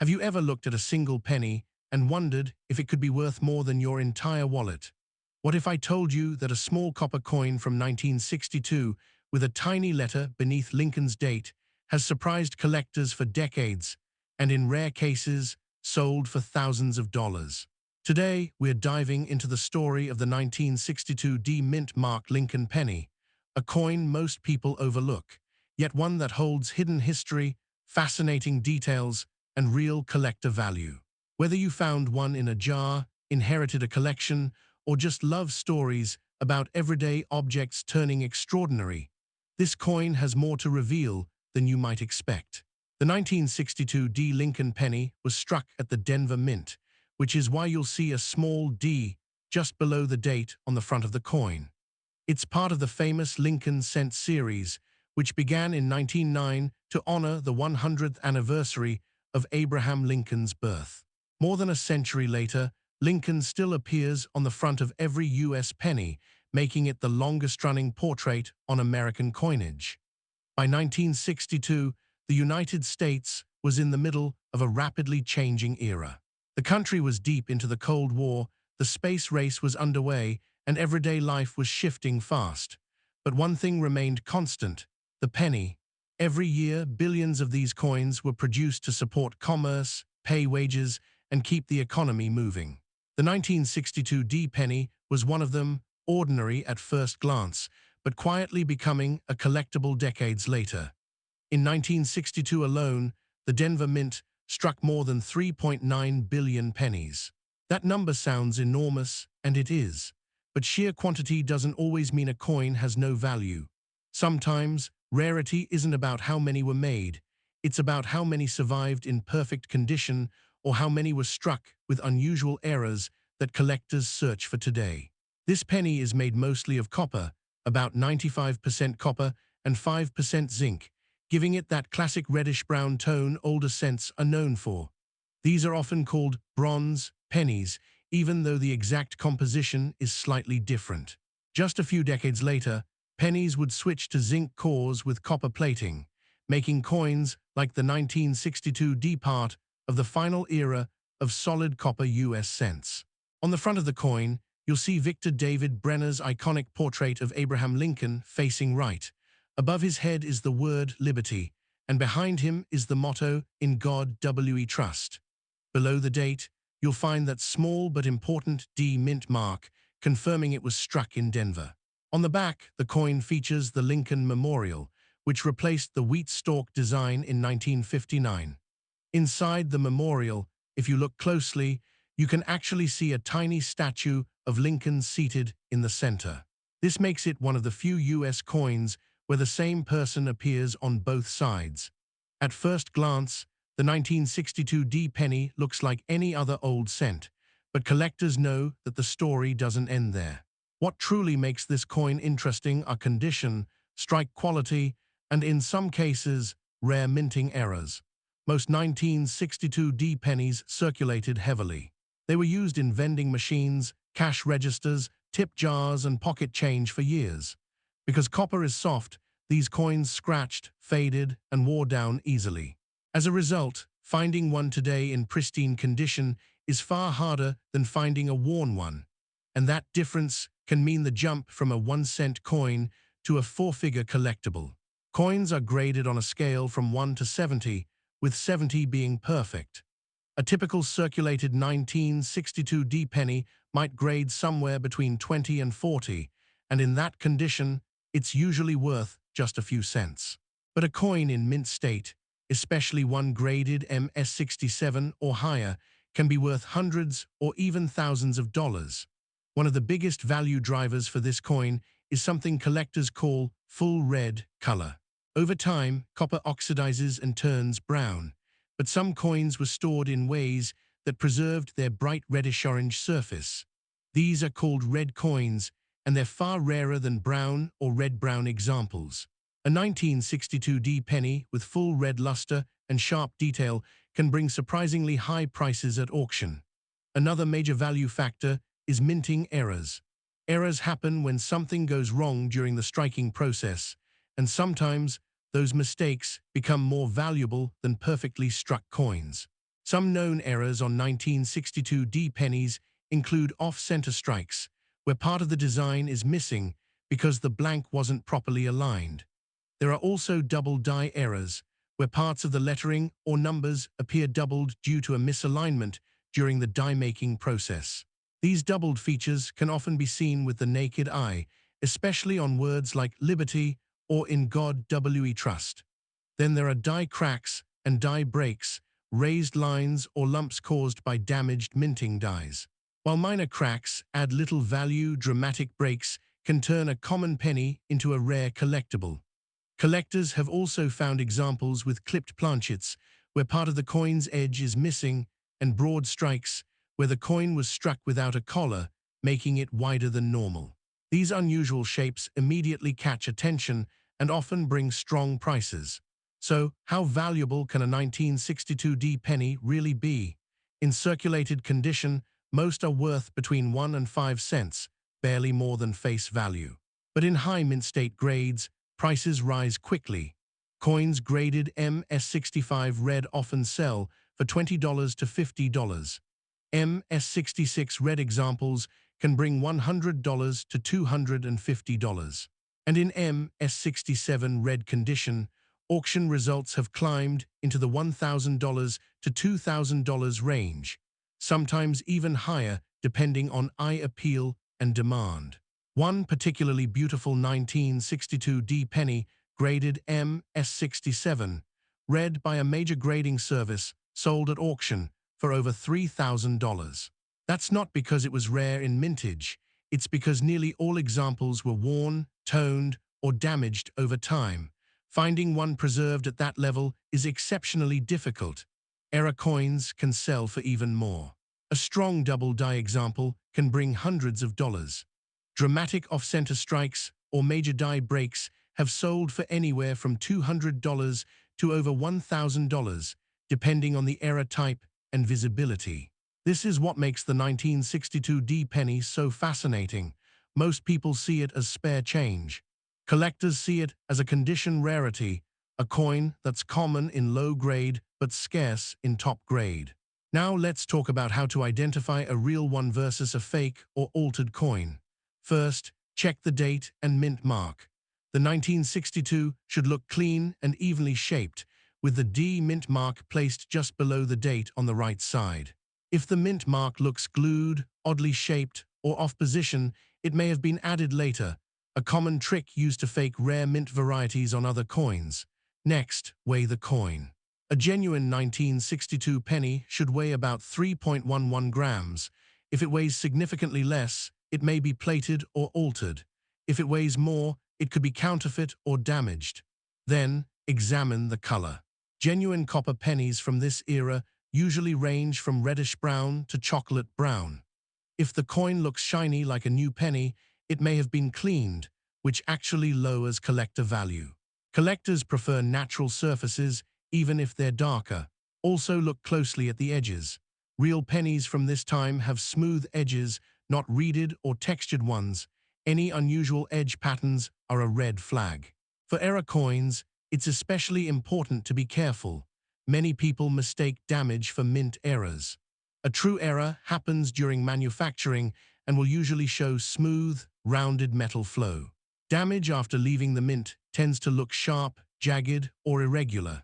Have you ever looked at a single penny and wondered if it could be worth more than your entire wallet? What if I told you that a small copper coin from 1962 with a tiny letter beneath Lincoln's date has surprised collectors for decades and in rare cases sold for thousands of dollars? Today, we're diving into the story of the 1962 D Mint Mark Lincoln penny, a coin most people overlook, yet one that holds hidden history, fascinating details, and real collector value. Whether you found one in a jar, inherited a collection, or just love stories about everyday objects turning extraordinary, this coin has more to reveal than you might expect. The 1962 D Lincoln penny was struck at the Denver Mint, which is why you'll see a small D just below the date on the front of the coin. It's part of the famous Lincoln Cent series, which began in 1909 to honor the 100th anniversary of Abraham Lincoln's birth. More than a century later, Lincoln still appears on the front of every U.S. penny, making it the longest-running portrait on American coinage. By 1962, the United States was in the middle of a rapidly changing era. The country was deep into the Cold War, the space race was underway, and everyday life was shifting fast. But one thing remained constant: the penny. Every year, billions of these coins were produced to support commerce, pay wages, and keep the economy moving. The 1962 D penny was one of them, ordinary at first glance, but quietly becoming a collectible decades later. In 1962 alone, the Denver Mint struck more than 3.9 billion pennies. That number sounds enormous, and it is. But sheer quantity doesn't always mean a coin has no value. Sometimes, rarity isn't about how many were made, it's about how many survived in perfect condition or how many were struck with unusual errors that collectors search for today. This penny is made mostly of copper, about 95% copper and 5% zinc, giving it that classic reddish-brown tone older cents are known for. These are often called bronze pennies, even though the exact composition is slightly different. Just a few decades later, pennies would switch to zinc cores with copper plating, making coins like the 1962 D part of the final era of solid copper U.S. cents. On the front of the coin, you'll see Victor David Brenner's iconic portrait of Abraham Lincoln facing right. Above his head is the word liberty, and behind him is the motto, "In God we trust." Below the date, you'll find that small but important D mint mark, confirming it was struck in Denver. On the back, the coin features the Lincoln Memorial, which replaced the wheat stalk design in 1959. Inside the memorial, if you look closely, you can actually see a tiny statue of Lincoln seated in the center. This makes it one of the few U.S. coins where the same person appears on both sides. At first glance, the 1962 D penny looks like any other old cent, but collectors know that the story doesn't end there. What truly makes this coin interesting are condition, strike quality, and in some cases, rare minting errors. Most 1962 D pennies circulated heavily. They were used in vending machines, cash registers, tip jars, and pocket change for years. Because copper is soft, these coins scratched, faded, and wore down easily. As a result, finding one today in pristine condition is far harder than finding a worn one. And that difference can mean the jump from a 1-cent coin to a 4-figure collectible. Coins are graded on a scale from 1 to 70, with 70 being perfect. A typical circulated 1962 D penny might grade somewhere between 20 and 40, and in that condition, it's usually worth just a few cents. But a coin in mint state, especially one graded MS67 or higher, can be worth hundreds or even thousands of dollars. One of the biggest value drivers for this coin is something collectors call full red color. Over time, copper oxidizes and turns brown, but some coins were stored in ways that preserved their bright reddish-orange surface. These are called red coins, and they're far rarer than brown or red-brown examples. A 1962 D penny with full red luster and sharp detail can bring surprisingly high prices at auction. Another major value factor is minting errors. Errors happen when something goes wrong during the striking process, and sometimes those mistakes become more valuable than perfectly struck coins. Some known errors on 1962 pennies include off-center strikes, where part of the design is missing because the blank wasn't properly aligned. There are also double die errors, where parts of the lettering or numbers appear doubled due to a misalignment during the die-making process. These doubled features can often be seen with the naked eye, especially on words like liberty or in God we trust. Then there are die cracks and die breaks, raised lines or lumps caused by damaged minting dies. While minor cracks add little value, dramatic breaks can turn a common penny into a rare collectible. Collectors have also found examples with clipped planchets, where part of the coin's edge is missing, and broad strikes, where the coin was struck without a collar, making it wider than normal. These unusual shapes immediately catch attention and often bring strong prices. So, how valuable can a 1962 penny really be? In circulated condition, most are worth between 1 and 5 cents, barely more than face value. But in high mint state grades, prices rise quickly. Coins graded MS65 red often sell for $20 to $50. MS66 red examples can bring $100 to $250. And in MS67 red condition, auction results have climbed into the $1,000 to $2,000 range, sometimes even higher depending on eye appeal and demand. One particularly beautiful 1962 penny, graded MS67, read by a major grading service, sold at auction for over $3,000. That's not because it was rare in mintage, it's because nearly all examples were worn, toned, or damaged over time. Finding one preserved at that level is exceptionally difficult. Error coins can sell for even more. A strong double die example can bring hundreds of dollars. Dramatic off-center strikes or major die breaks have sold for anywhere from $200 to over $1,000, depending on the error type and visibility. This is what makes the 1962 penny so fascinating. Most people see it as spare change. Collectors see it as a condition rarity, a coin that's common in low grade but scarce in top grade. Now let's talk about how to identify a real one versus a fake or altered coin. First, check the date and mint mark. The 1962 should look clean and evenly shaped, with the D mint mark placed just below the date on the right side. If the mint mark looks glued, oddly shaped, or off position, it may have been added later, a common trick used to fake rare mint varieties on other coins. Next, weigh the coin. A genuine 1962 penny should weigh about 3.11 grams. If it weighs significantly less, it may be plated or altered. If it weighs more, it could be counterfeit or damaged. Then, examine the color. Genuine copper pennies from this era usually range from reddish brown to chocolate brown. If the coin looks shiny like a new penny, it may have been cleaned, which actually lowers collector value. Collectors prefer natural surfaces, even if they're darker. Also look closely at the edges. Real pennies from this time have smooth edges, not reeded or textured ones. Any unusual edge patterns are a red flag. For error coins, it's especially important to be careful. Many people mistake damage for mint errors. A true error happens during manufacturing and will usually show smooth, rounded metal flow. Damage after leaving the mint tends to look sharp, jagged, or irregular.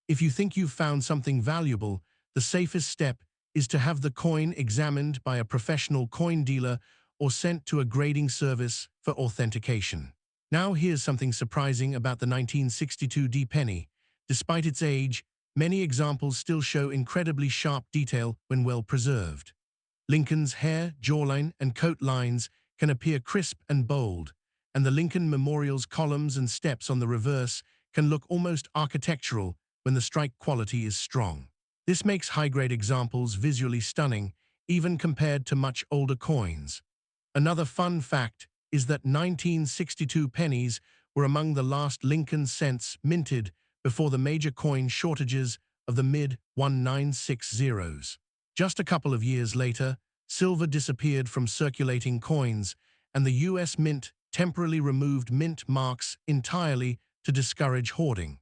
If you think you've found something valuable, the safest step is to have the coin examined by a professional coin dealer or sent to a grading service for authentication. Now here's something surprising about the 1962 penny. Despite its age, many examples still show incredibly sharp detail when well preserved. Lincoln's hair, jawline, and coat lines can appear crisp and bold, and the Lincoln Memorial's columns and steps on the reverse can look almost architectural when the strike quality is strong. This makes high-grade examples visually stunning, even compared to much older coins. Another fun fact is that 1962 pennies were among the last Lincoln cents minted before the major coin shortages of the mid-1960s. Just a couple of years later, silver disappeared from circulating coins, and the U.S. Mint temporarily removed mint marks entirely to discourage hoarding.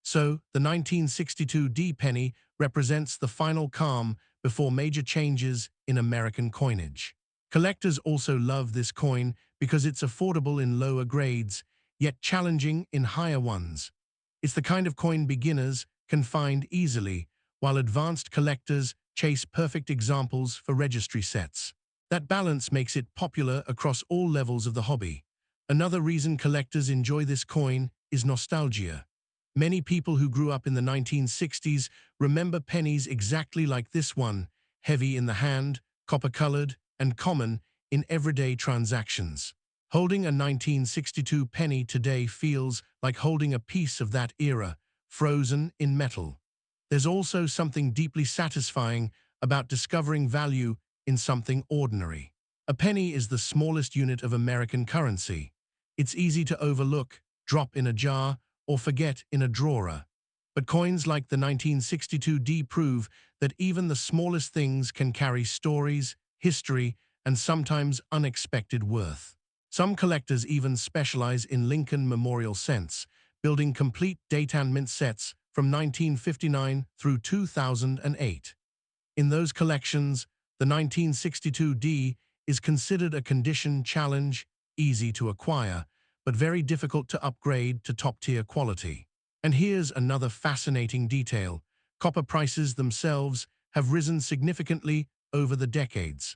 So, the 1962 D penny represents the final calm before major changes in American coinage. Collectors also love this coin because it's affordable in lower grades, yet challenging in higher ones. It's the kind of coin beginners can find easily, while advanced collectors chase perfect examples for registry sets. That balance makes it popular across all levels of the hobby. Another reason collectors enjoy this coin is nostalgia. Many people who grew up in the 1960s remember pennies exactly like this one, heavy in the hand, copper-colored, and common in everyday transactions. Holding a 1962 penny today feels like holding a piece of that era, frozen in metal. There's also something deeply satisfying about discovering value in something ordinary. A penny is the smallest unit of American currency. It's easy to overlook, drop in a jar, or forget in a drawer. But coins like the 1962 D prove that even the smallest things can carry stories, history, and sometimes unexpected worth. Some collectors even specialize in Lincoln Memorial cents, building complete date and mint sets from 1959 through 2008. In those collections, the 1962 D is considered a condition challenge, easy to acquire, but very difficult to upgrade to top-tier quality. And here's another fascinating detail. Copper prices themselves have risen significantly over the decades.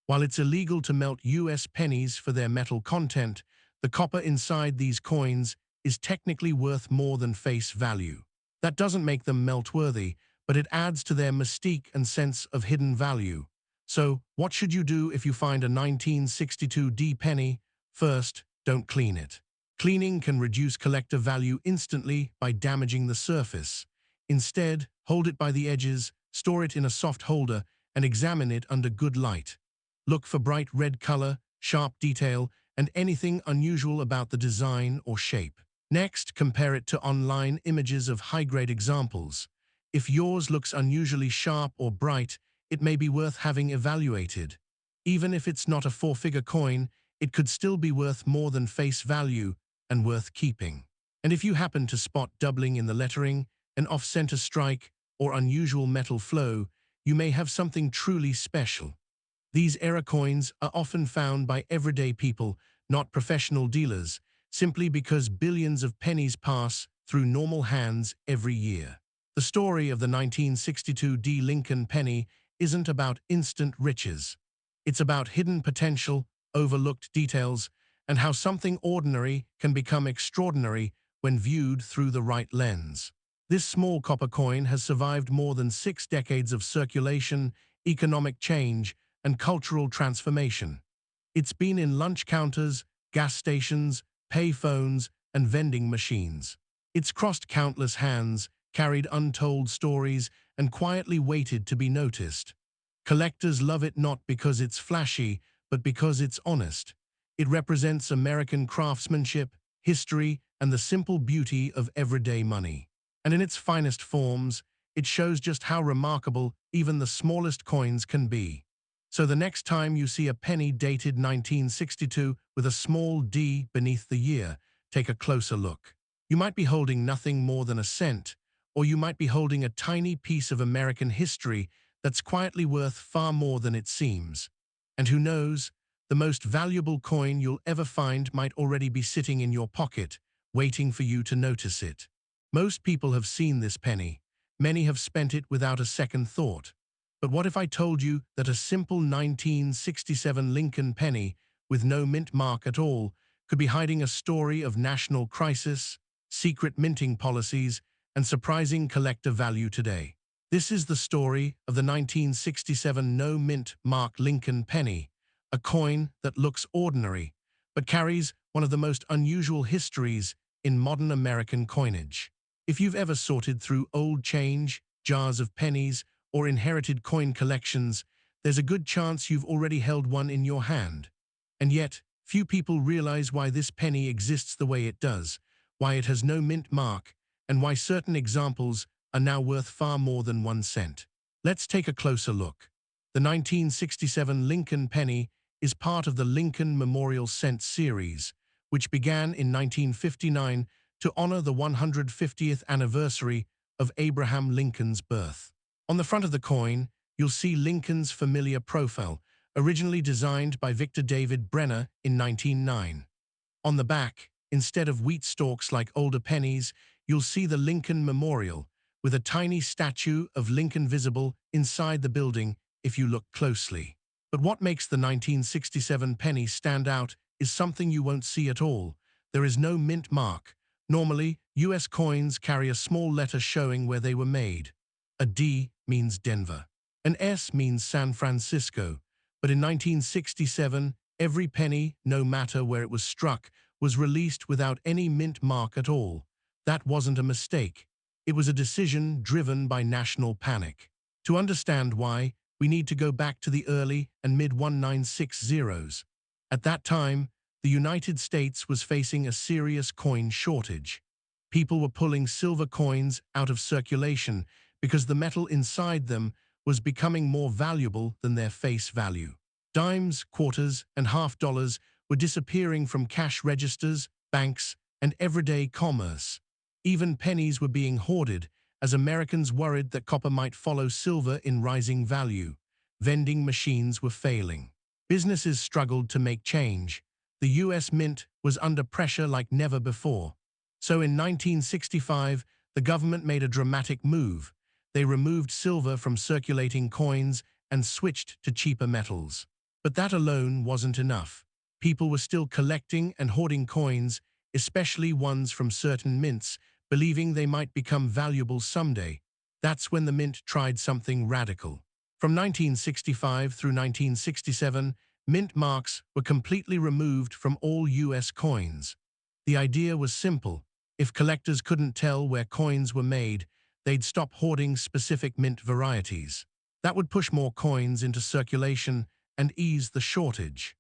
While it's illegal to melt US pennies for their metal content, the copper inside these coins is technically worth more than face value. That doesn't make them melt-worthy, but it adds to their mystique and sense of hidden value. So, what should you do if you find a 1962 D penny? First, don't clean it. Cleaning can reduce collector value instantly by damaging the surface. Instead, hold it by the edges, store it in a soft holder, and examine it under good light. Look for bright red color, sharp detail, and anything unusual about the design or shape. Next, compare it to online images of high-grade examples. If yours looks unusually sharp or bright, it may be worth having evaluated. Even if it's not a four-figure coin, it could still be worth more than face value and worth keeping. And if you happen to spot doubling in the lettering, an off-center strike, or unusual metal flow, you may have something truly special. These era coins are often found by everyday people, not professional dealers, simply because billions of pennies pass through normal hands every year. The story of the 1962 D Lincoln penny isn't about instant riches. It's about hidden potential, overlooked details, and how something ordinary can become extraordinary when viewed through the right lens. This small copper coin has survived more than 6 decades of circulation, economic change, and cultural transformation. It's been in lunch counters, gas stations, pay phones, and vending machines. It's crossed countless hands, carried untold stories, and quietly waited to be noticed. Collectors love it not because it's flashy, but because it's honest. It represents American craftsmanship, history, and the simple beauty of everyday money. And in its finest forms, it shows just how remarkable even the smallest coins can be. So the next time you see a penny dated 1962 with a small D beneath the year, take a closer look. You might be holding nothing more than a cent, or you might be holding a tiny piece of American history that's quietly worth far more than it seems. And who knows, the most valuable coin you'll ever find might already be sitting in your pocket, waiting for you to notice it. Most people have seen this penny. Many have spent it without a second thought. But what if I told you that a simple 1967 Lincoln penny, with no mint mark at all, could be hiding a story of national crisis, secret minting policies, and surprising collector value today? This is the story of the 1967 no mint mark Lincoln penny, a coin that looks ordinary, but carries one of the most unusual histories in modern American coinage. If you've ever sorted through old change, jars of pennies, or inherited coin collections, there's a good chance you've already held one in your hand. And yet, few people realize why this penny exists the way it does, why it has no mint mark, and why certain examples are now worth far more than 1 cent. Let's take a closer look. The 1967 Lincoln penny is part of the Lincoln Memorial Cent series, which began in 1959 to honor the 150th anniversary of Abraham Lincoln's birth. On the front of the coin, you'll see Lincoln's familiar profile, originally designed by Victor David Brenner in 1909. On the back, instead of wheat stalks like older pennies, you'll see the Lincoln Memorial, with a tiny statue of Lincoln visible inside the building if you look closely. But what makes the 1967 penny stand out is something you won't see at all. There is no mint mark. Normally, US coins carry a small letter showing where they were made. A D means Denver. An S means San Francisco. But in 1967, every penny, no matter where it was struck, was released without any mint mark at all. That wasn't a mistake. It was a decision driven by national panic. To understand why, we need to go back to the early and mid-1960s. At that time, the United States was facing a serious coin shortage. People were pulling silver coins out of circulation because the metal inside them was becoming more valuable than their face value. Dimes, quarters, and half dollars were disappearing from cash registers, banks, and everyday commerce. Even pennies were being hoarded, as Americans worried that copper might follow silver in rising value. Vending machines were failing. Businesses struggled to make change. The US Mint was under pressure like never before. So in 1965, the government made a dramatic move. They removed silver from circulating coins and switched to cheaper metals. But that alone wasn't enough. People were still collecting and hoarding coins, especially ones from certain mints, believing they might become valuable someday. That's when the mint tried something radical. From 1965 through 1967, mint marks were completely removed from all US coins. The idea was simple. If collectors couldn't tell where coins were made, they'd stop hoarding specific mint varieties. That would push more coins into circulation and ease the shortage.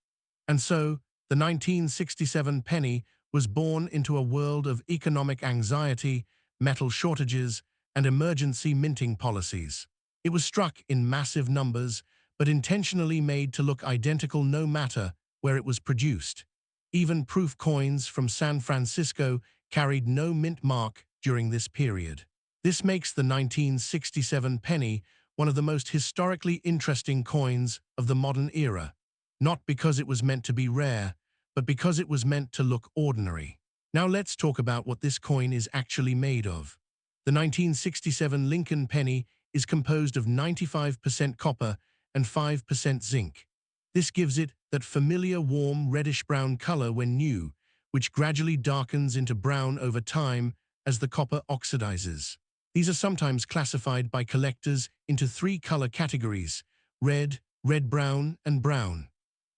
And so, the 1967 penny was born into a world of economic anxiety, metal shortages, and emergency minting policies. It was struck in massive numbers, but intentionally made to look identical no matter where it was produced. Even proof coins from San Francisco carried no mint mark during this period. This makes the 1967 penny one of the most historically interesting coins of the modern era, not because it was meant to be rare, but because it was meant to look ordinary. Now let's talk about what this coin is actually made of. The 1967 Lincoln penny is composed of 95% copper and 5% zinc. This gives it that familiar warm reddish-brown color when new, which gradually darkens into brown over time as the copper oxidizes. These are sometimes classified by collectors into three color categories: red, red-brown, and brown.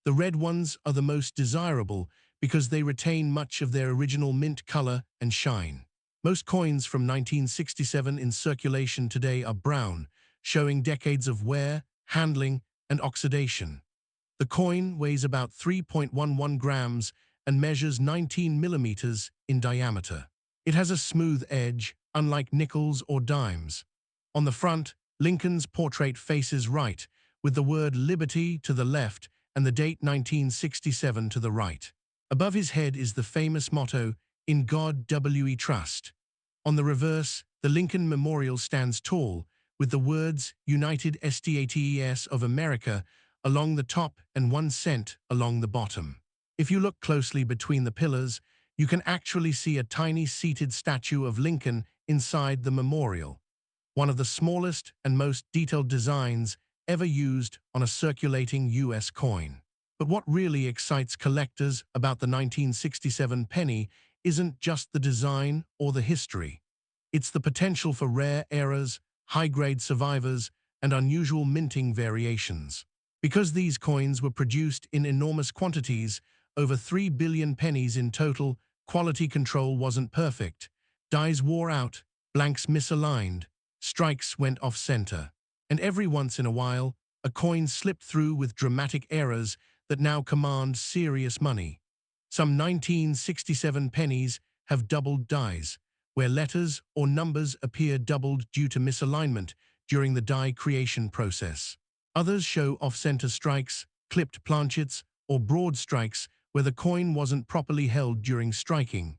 The red ones are the most desirable because they retain much of their original mint color and shine. Most coins from 1967 in circulation today are brown, showing decades of wear, handling, and oxidation. The coin weighs about 3.11 grams and measures 19 millimeters in diameter. It has a smooth edge, unlike nickels or dimes. On the front, Lincoln's portrait faces right, with the word Liberty to the left and the date 1967 to the right. Above his head is the famous motto, "In God We Trust." On the reverse, the Lincoln Memorial stands tall, with the words United States of America along the top and 1 cent along the bottom. If you look closely between the pillars, you can actually see a tiny seated statue of Lincoln inside the memorial, one of the smallest and most detailed designs ever used on a circulating US coin. But what really excites collectors about the 1967 penny isn't just the design or the history. It's the potential for rare errors, high-grade survivors, and unusual minting variations. Because these coins were produced in enormous quantities, over 3 billion pennies in total, quality control wasn't perfect. Dies wore out, blanks misaligned, strikes went off-center. And every once in a while, a coin slipped through with dramatic errors that now command serious money. Some 1967 pennies have doubled dies, where letters or numbers appear doubled due to misalignment during the die creation process. Others show off-center strikes, clipped planchets, or broad strikes where the coin wasn't properly held during striking.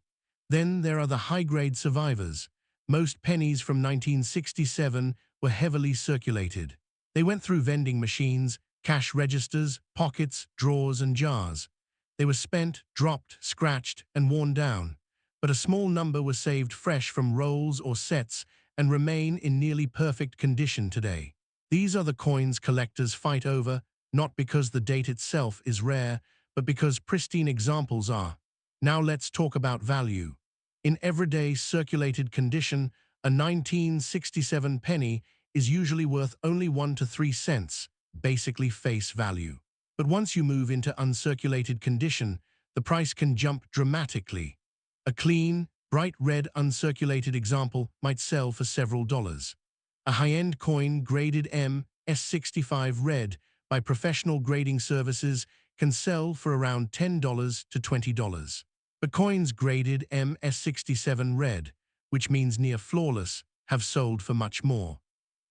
Then there are the high-grade survivors. Most pennies from 1967 were heavily circulated. They went through vending machines, cash registers, pockets, drawers, and jars. They were spent, dropped, scratched, and worn down. But a small number were saved fresh from rolls or sets and remain in nearly perfect condition today. These are the coins collectors fight over, not because the date itself is rare, but because pristine examples are. Now let's talk about value. In everyday circulated condition, a 1967 penny is usually worth only 1 to 3 cents, basically face value. But once you move into uncirculated condition, the price can jump dramatically. A clean, bright red uncirculated example might sell for several dollars. A high-end coin graded MS65 red by professional grading services can sell for around $10 to $20. But coins graded MS67 red, which means near flawless, have sold for much more.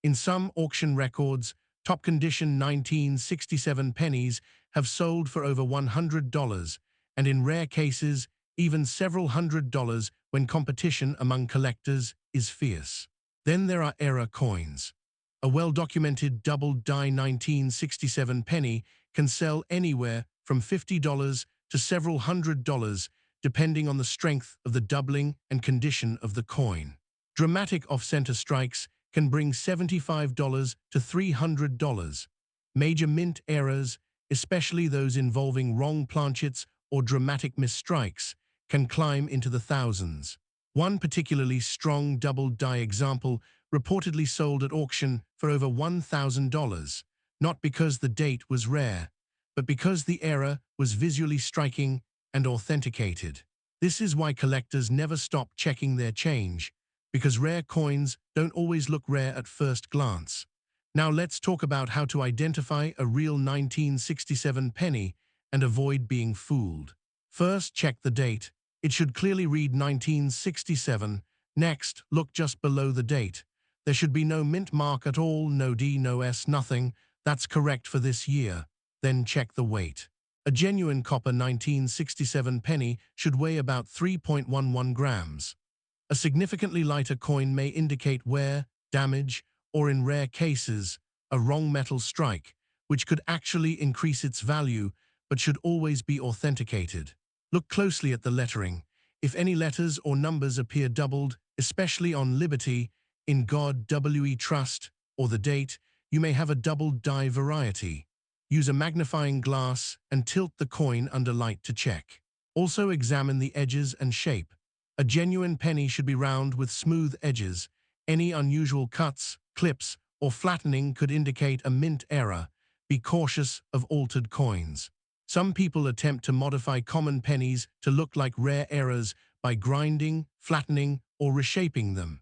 In some auction records, top condition 1967 pennies have sold for over $100, and in rare cases, even several $100s when competition among collectors is fierce. Then there are error coins. A well-documented double-die 1967 penny can sell anywhere from $50 to several $100s, depending on the strength of the doubling and condition of the coin. Dramatic off-center strikes can bring $75 to $300. Major mint errors, especially those involving wrong planchets or dramatic misstrikes, can climb into the thousands. One particularly strong double-die example reportedly sold at auction for over $1,000, not because the date was rare, but because the error was visually striking and authenticated. This is why collectors never stop checking their change, because rare coins don't always look rare at first glance. Now let's talk about how to identify a real 1967 penny and avoid being fooled. First, check the date. It should clearly read 1967. Next, look just below the date. There should be no mint mark at all, no D, no S, nothing. That's correct for this year. Then check the weight. A genuine copper 1967 penny should weigh about 3.11 grams. A significantly lighter coin may indicate wear, damage, or in rare cases, a wrong metal strike, which could actually increase its value, but should always be authenticated. Look closely at the lettering. If any letters or numbers appear doubled, especially on Liberty, in God We Trust, or the date, you may have a double-die variety. Use a magnifying glass and tilt the coin under light to check. Also examine the edges and shape. A genuine penny should be round with smooth edges. Any unusual cuts, clips, or flattening could indicate a mint error. Be cautious of altered coins. Some people attempt to modify common pennies to look like rare errors by grinding, flattening, or reshaping them.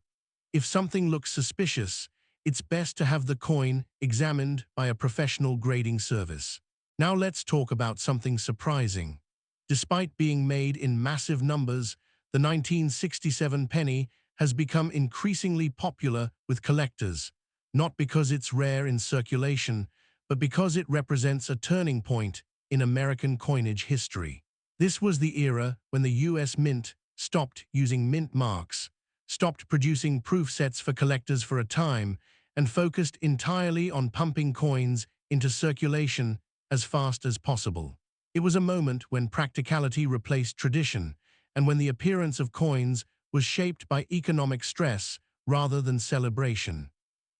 If something looks suspicious, it's best to have the coin examined by a professional grading service. Now let's talk about something surprising. Despite being made in massive numbers, the 1967 penny has become increasingly popular with collectors, not because it's rare in circulation, but because it represents a turning point in American coinage history. This was the era when the US Mint stopped using mint marks, stopped producing proof sets for collectors for a time, and focused entirely on pumping coins into circulation as fast as possible. It was a moment when practicality replaced tradition, and when the appearance of coins was shaped by economic stress rather than celebration.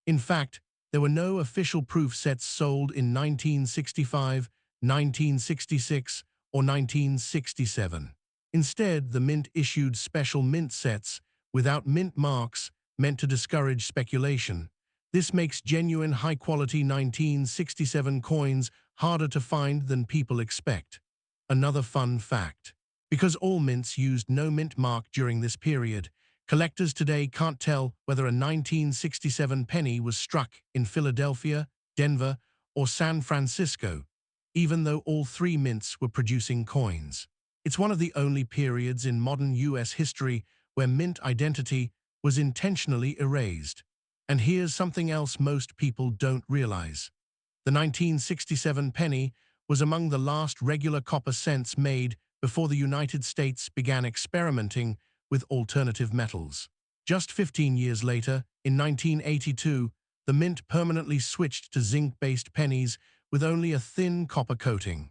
In fact, there were no official proof sets sold in 1965, 1966, or 1967. Instead, the Mint issued special mint sets without mint marks meant to discourage speculation. This makes genuine high-quality 1967 coins harder to find than people expect. Another fun fact. Because all mints used no mint mark during this period, collectors today can't tell whether a 1967 penny was struck in Philadelphia, Denver, or San Francisco, even though all three mints were producing coins. It's one of the only periods in modern US history where mint identity was intentionally erased. And here's something else most people don't realize. The 1967 penny was among the last regular copper cents made before the United States began experimenting with alternative metals. Just 15 years later, in 1982, the mint permanently switched to zinc-based pennies with only a thin copper coating.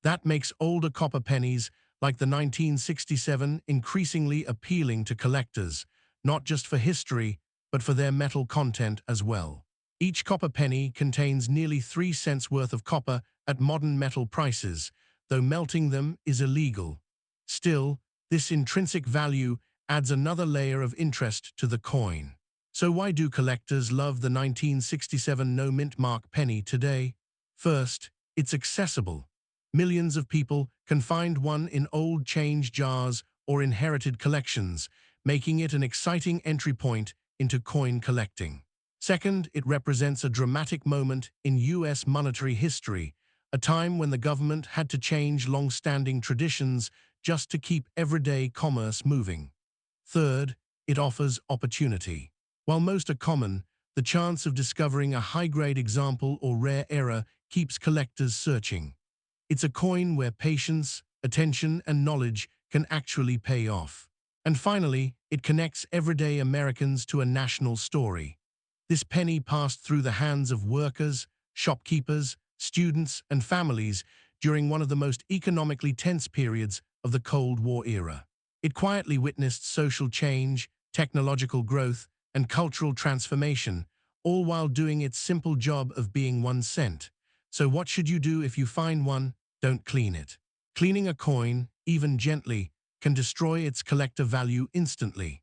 That makes older copper pennies, like the 1967, increasingly appealing to collectors, not just for history, but for their metal content as well. Each copper penny contains nearly 3 cents worth of copper at modern metal prices, though melting them is illegal. Still, this intrinsic value adds another layer of interest to the coin. So why do collectors love the 1967 no-mint mark penny today? First, it's accessible. Millions of people can find one in old change jars or inherited collections, making it an exciting entry point into coin collecting. Second, it represents a dramatic moment in U.S. monetary history, a time when the government had to change long-standing traditions just to keep everyday commerce moving. Third, it offers opportunity. While most are common, the chance of discovering a high-grade example or rare error keeps collectors searching. It's a coin where patience, attention, and knowledge can actually pay off. And finally, it connects everyday Americans to a national story. This penny passed through the hands of workers, shopkeepers, students, and families during one of the most economically tense periods of the Cold War era. It quietly witnessed social change, technological growth, and cultural transformation, all while doing its simple job of being 1 cent. So what should you do if you find one? Don't clean it. Cleaning a coin, even gently, can destroy its collector value instantly.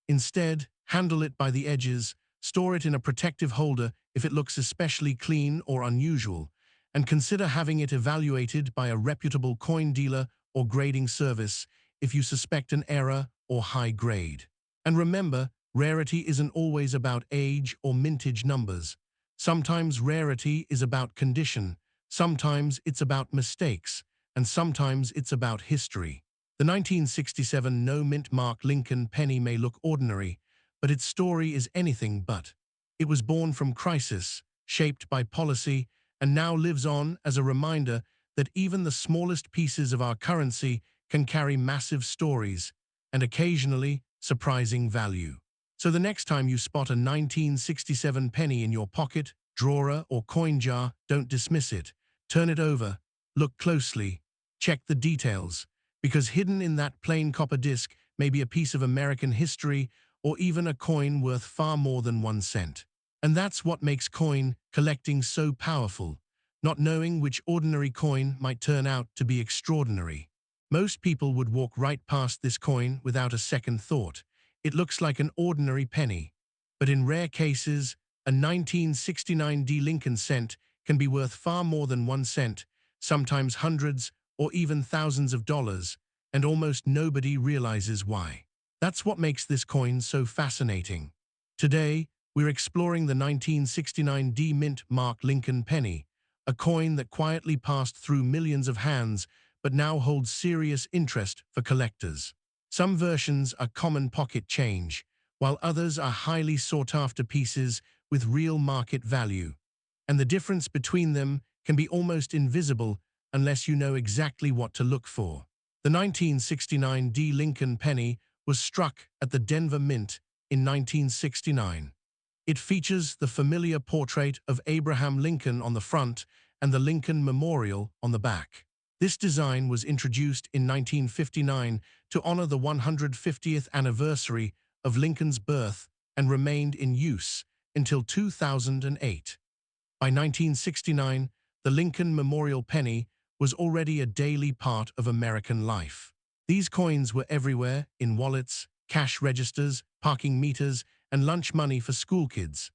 Instead, handle it by the edges, store it in a protective holder if it looks especially clean or unusual, and consider having it evaluated by a reputable coin dealer or grading service if you suspect an error or high grade. And remember, rarity isn't always about age or mintage numbers. Sometimes rarity is about condition, sometimes it's about mistakes, and sometimes it's about history. The 1967 no-mint mark Lincoln penny may look ordinary, but its story is anything but. It was born from crisis, shaped by policy, and now lives on as a reminder that even the smallest pieces of our currency can carry massive stories and occasionally surprising value. So the next time you spot a 1967 penny in your pocket, drawer, or coin jar, don't dismiss it. Turn it over, look closely, check the details, because hidden in that plain copper disc may be a piece of American history or even a coin worth far more than 1 cent. And that's what makes coin collecting so powerful, not knowing which ordinary coin might turn out to be extraordinary. Most people would walk right past this coin without a second thought. It looks like an ordinary penny. But in rare cases, a 1969 Lincoln cent can be worth far more than 1 cent, sometimes hundreds or even thousands of dollars, and almost nobody realizes why. That's what makes this coin so fascinating. Today, we're exploring the 1969 D-Mint mark Lincoln penny, a coin that quietly passed through millions of hands but now holds serious interest for collectors. Some versions are common pocket change, while others are highly sought-after pieces with real market value. And the difference between them can be almost invisible unless you know exactly what to look for. The 1969 D. Lincoln penny was struck at the Denver Mint in 1969. It features the familiar portrait of Abraham Lincoln on the front and the Lincoln Memorial on the back. This design was introduced in 1959 to honor the 150th anniversary of Lincoln's birth and remained in use until 2008. By 1969, the Lincoln Memorial penny was already a daily part of American life. These coins were everywhere, in wallets, cash registers, parking meters, and lunch money for school kids.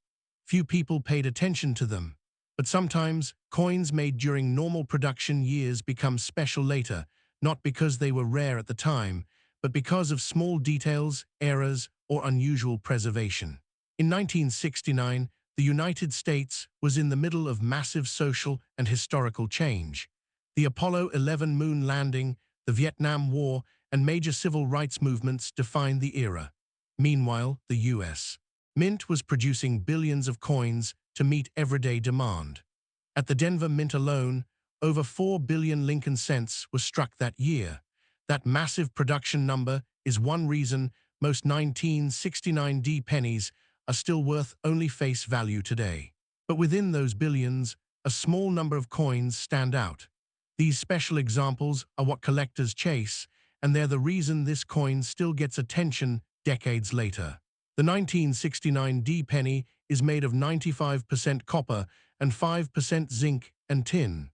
Few people paid attention to them, but sometimes coins made during normal production years become special later, not because they were rare at the time, but because of small details, errors, or unusual preservation. In 1969, the United States was in the middle of massive social and historical change. The Apollo 11 moon landing, the Vietnam War, and major civil rights movements defined the era. Meanwhile, the U.S. Mint was producing billions of coins to meet everyday demand. At the Denver Mint alone, over 4 billion Lincoln cents were struck that year. That massive production number is one reason most 1969 pennies are still worth only face value today. But within those billions, a small number of coins stand out. These special examples are what collectors chase, and they're the reason this coin still gets attention decades later. The 1969 penny is made of 95% copper and 5% zinc and tin.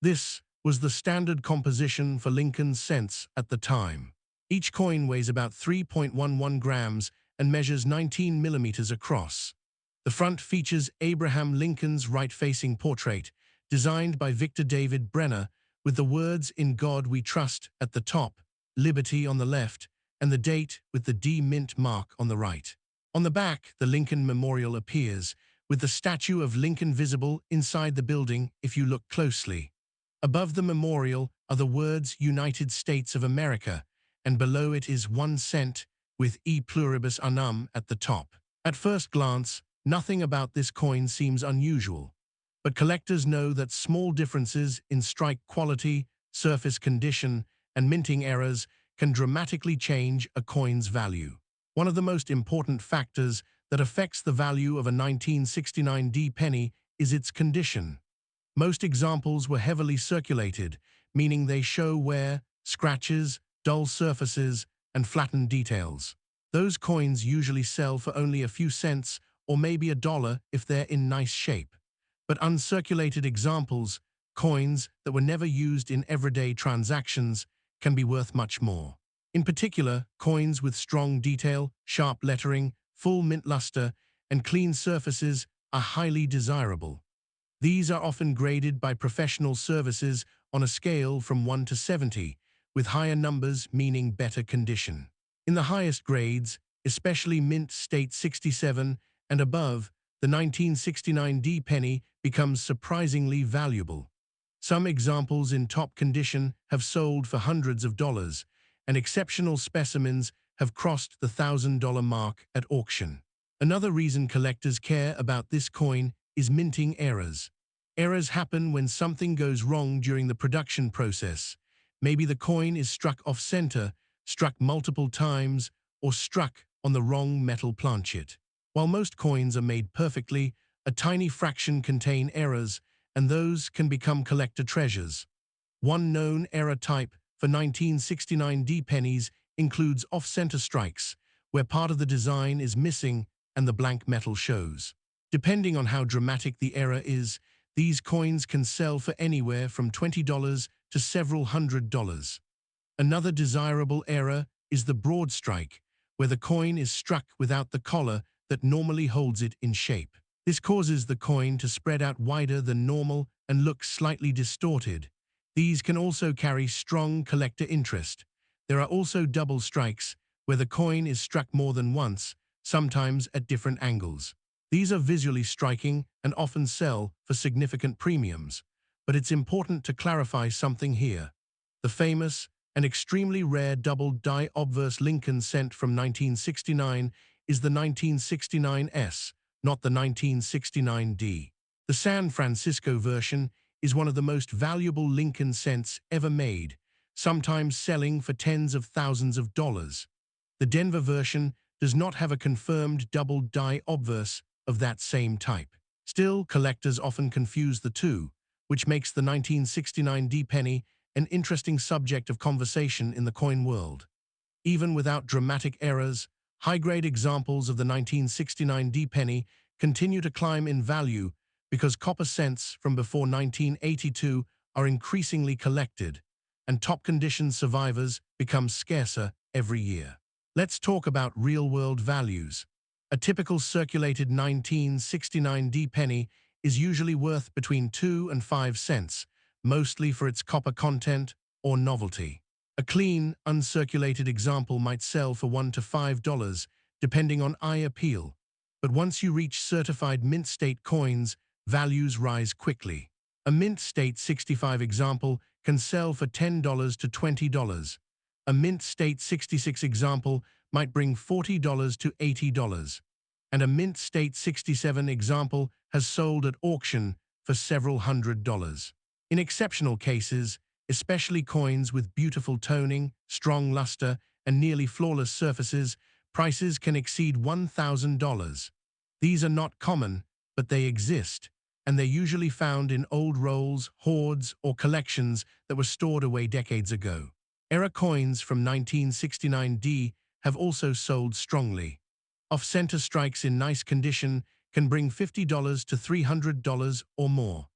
This was the standard composition for Lincoln's cents at the time. Each coin weighs about 3.11 grams and measures 19 millimeters across. The front features Abraham Lincoln's right-facing portrait, designed by Victor David Brenner, with the words "In God We Trust" at the top, Liberty on the left, and the date with the D Mint mark on the right. On the back, the Lincoln Memorial appears, with the statue of Lincoln visible inside the building if you look closely. Above the memorial are the words United States of America, and below it is 1 cent, with E pluribus unum at the top. At first glance, nothing about this coin seems unusual. But collectors know that small differences in strike quality, surface condition, and minting errors can dramatically change a coin's value. One of the most important factors that affects the value of a 1969 penny is its condition. Most examples were heavily circulated, meaning they show wear, scratches, dull surfaces, and flattened details. Those coins usually sell for only a few cents or maybe $1 if they're in nice shape. But uncirculated examples, coins that were never used in everyday transactions, can be worth much more. In particular, coins with strong detail, sharp lettering, full mint luster, and clean surfaces are highly desirable. These are often graded by professional services on a scale from 1 to 70, with higher numbers meaning better condition. In the highest grades, especially mint state 67 and above, the 1969 penny becomes surprisingly valuable. Some examples in top condition have sold for hundreds of dollars, and exceptional specimens have crossed the $1,000 mark at auction. Another reason collectors care about this coin is minting errors. Errors happen when something goes wrong during the production process. Maybe the coin is struck off-center, struck multiple times, or struck on the wrong metal planchet. While most coins are made perfectly, a tiny fraction contain errors, and those can become collector treasures. One known error type for 1969 pennies includes off-center strikes, where part of the design is missing and the blank metal shows. Depending on how dramatic the error is, these coins can sell for anywhere from $20 to several $100s. Another desirable error is the broad strike, where the coin is struck without the collar that normally holds it in shape. This causes the coin to spread out wider than normal and look slightly distorted. These can also carry strong collector interest. There are also double strikes, where the coin is struck more than once, sometimes at different angles. These are visually striking and often sell for significant premiums. But it's important to clarify something here. The famous and extremely rare double-die obverse Lincoln cent from 1969 is the 1969S, not the 1969D. The San Francisco version is one of the most valuable Lincoln cents ever made, sometimes selling for tens of thousands of dollars. The Denver version does not have a confirmed double-die obverse of that same type. Still, collectors often confuse the two, which makes the 1969 penny an interesting subject of conversation in the coin world. Even without dramatic errors, high-grade examples of the 1969 penny continue to climb in value because copper cents from before 1982 are increasingly collected, and top-condition survivors become scarcer every year. Let's talk about real-world values. A typical circulated 1969 penny is usually worth between 2 and 5 cents, mostly for its copper content or novelty. A clean, uncirculated example might sell for $1 to $5, depending on eye appeal. But once you reach certified mint state coins, values rise quickly. A mint state 65 example can sell for $10 to $20. A mint state 66 example might bring $40 to $80. And a mint state 67 example has sold at auction for several $100s. In exceptional cases, especially coins with beautiful toning, strong luster, and nearly flawless surfaces, prices can exceed $1,000. These are not common, but they exist, and they're usually found in old rolls, hoards, or collections that were stored away decades ago. Era coins from 1969D have also sold strongly. Off-center strikes in nice condition can bring $50 to $300 or more.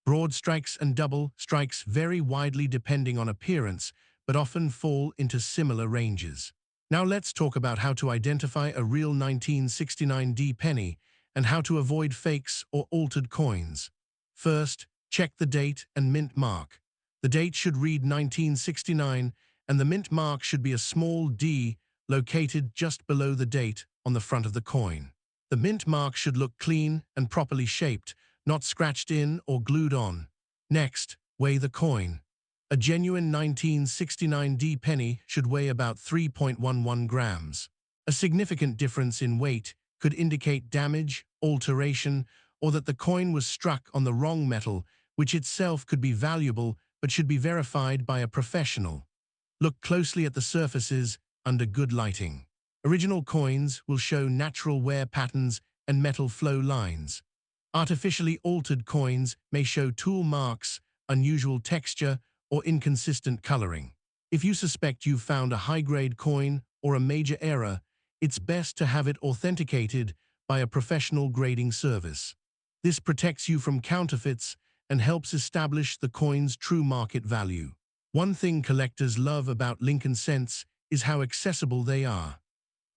Broad strikes and double strikes vary widely depending on appearance, but often fall into similar ranges. Now let's talk about how to identify a real 1969D penny and how to avoid fakes or altered coins. First, check the date and mint mark. The date should read 1969, and the mint mark should be a small d located just below the date on the front of the coin. The mint mark should look clean and properly shaped, not scratched in or glued on. Next, weigh the coin. A genuine 1969D penny should weigh about 3.11 grams. A significant difference in weight could indicate damage, alteration, or that the coin was struck on the wrong metal, which itself could be valuable but should be verified by a professional. Look closely at the surfaces under good lighting. Original coins will show natural wear patterns and metal flow lines. Artificially altered coins may show tool marks, unusual texture, or inconsistent coloring. If you suspect you've found a high-grade coin or a major error, it's best to have it authenticated by a professional grading service. This protects you from counterfeits and helps establish the coin's true market value. One thing collectors love about Lincoln cents is how accessible they are.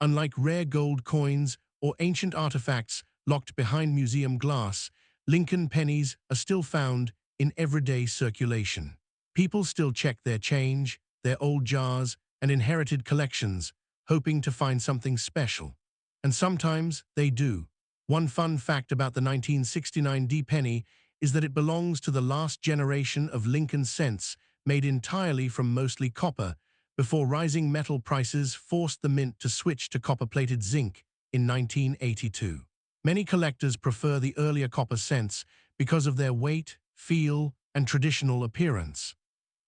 Unlike rare gold coins or ancient artifacts locked behind museum glass, Lincoln pennies are still found in everyday circulation. People still check their change, their old jars, and inherited collections, hoping to find something special. And sometimes they do. One fun fact about the 1969D penny is that it belongs to the last generation of Lincoln cents, made entirely from mostly copper, before rising metal prices forced the mint to switch to copper-plated zinc in 1982. Many collectors prefer the earlier copper cents because of their weight, feel, and traditional appearance.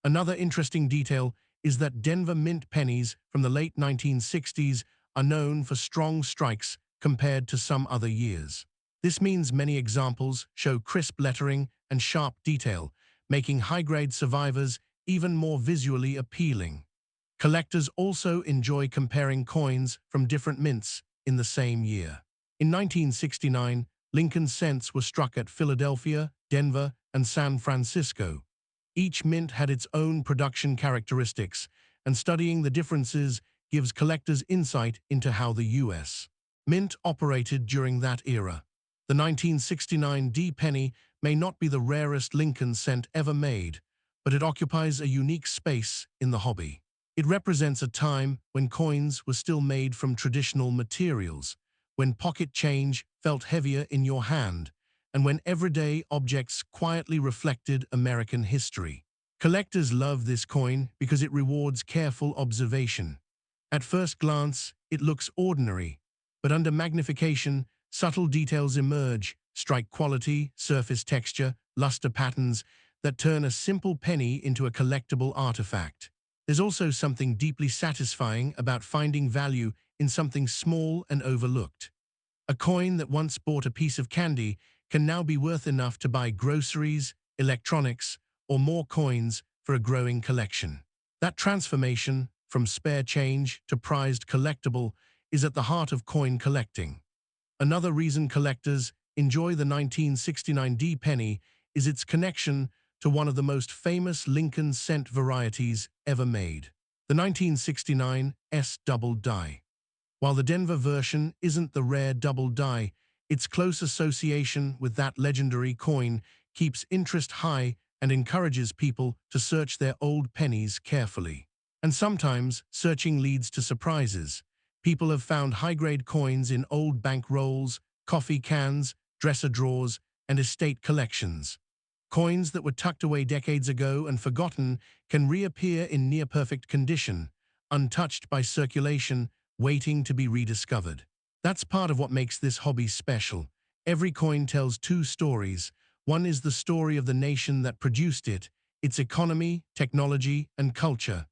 Another interesting detail is that Denver mint pennies from the late 1960s are known for strong strikes compared to some other years. This means many examples show crisp lettering and sharp detail, making high-grade survivors even more visually appealing. Collectors also enjoy comparing coins from different mints in the same year. In 1969, Lincoln cents were struck at Philadelphia, Denver, and San Francisco. Each mint had its own production characteristics, and studying the differences gives collectors insight into how the U.S. Mint operated during that era. The 1969D penny may not be the rarest Lincoln cent ever made, but it occupies a unique space in the hobby. It represents a time when coins were still made from traditional materials, when pocket change felt heavier in your hand, and when everyday objects quietly reflected American history. Collectors love this coin because it rewards careful observation. At first glance, it looks ordinary, but under magnification, subtle details emerge: strike quality, surface texture, luster patterns that turn a simple penny into a collectible artifact. There's also something deeply satisfying about finding value in something small and overlooked. A coin that once bought a piece of candy can now be worth enough to buy groceries, electronics, or more coins for a growing collection. That transformation, from spare change to prized collectible, is at the heart of coin collecting. Another reason collectors enjoy the 1969D penny is its connection to one of the most famous Lincoln cent varieties ever made, the 1969 S double die. While the Denver version isn't the rare double die, its close association with that legendary coin keeps interest high and encourages people to search their old pennies carefully. And sometimes, searching leads to surprises. People have found high-grade coins in old bank rolls, coffee cans, dresser drawers, and estate collections. Coins that were tucked away decades ago and forgotten can reappear in near-perfect condition, untouched by circulation, waiting to be rediscovered. That's part of what makes this hobby special. Every coin tells two stories. One is the story of the nation that produced it, its economy, technology, and culture.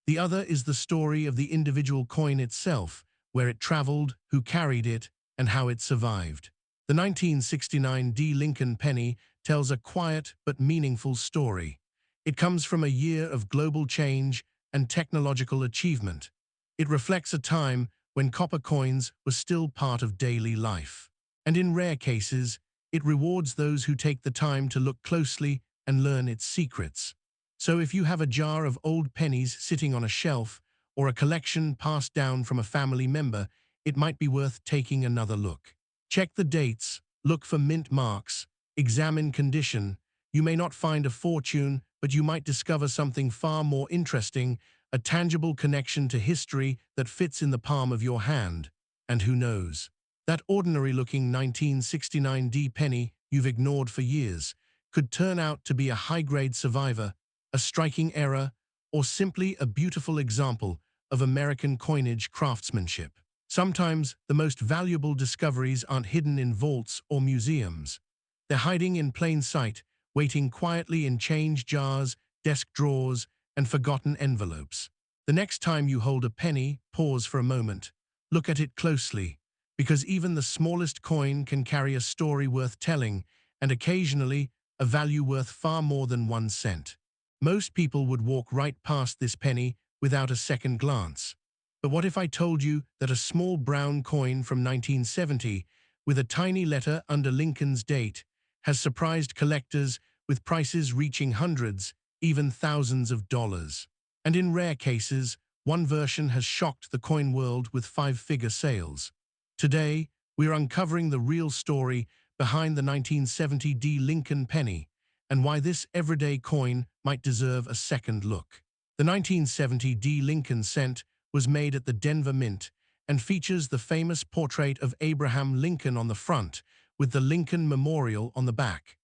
The other is the story of the individual coin itself, where it traveled, who carried it, and how it survived. The 1969 D. Lincoln penny tells a quiet but meaningful story. It comes from a year of global change and technological achievement. It reflects a time when copper coins were still part of daily life. And in rare cases, it rewards those who take the time to look closely and learn its secrets. So if you have a jar of old pennies sitting on a shelf or a collection passed down from a family member, it might be worth taking another look. Check the dates, look for mint marks, examine condition. You may not find a fortune, but you might discover something far more interesting, a tangible connection to history that fits in the palm of your hand. And who knows? That ordinary-looking 1969 D penny you've ignored for years could turn out to be a high-grade survivor, a striking error, or simply a beautiful example of American coinage craftsmanship. Sometimes the most valuable discoveries aren't hidden in vaults or museums. They're hiding in plain sight, waiting quietly in change jars, desk drawers, and forgotten envelopes. The next time you hold a penny, pause for a moment. Look at it closely, because even the smallest coin can carry a story worth telling, and occasionally a value worth far more than 1 cent. Most people would walk right past this penny without a second glance. But what if I told you that a small brown coin from 1970, with a tiny letter under Lincoln's date, has surprised collectors with prices reaching hundreds, even thousands of dollars? And in rare cases, one version has shocked the coin world with five-figure sales. Today, we're uncovering the real story behind the 1970 D. Lincoln penny and why this everyday coin might deserve a second look. The 1970 D. Lincoln cent was made at the Denver Mint and features the famous portrait of Abraham Lincoln on the front with the Lincoln Memorial on the back.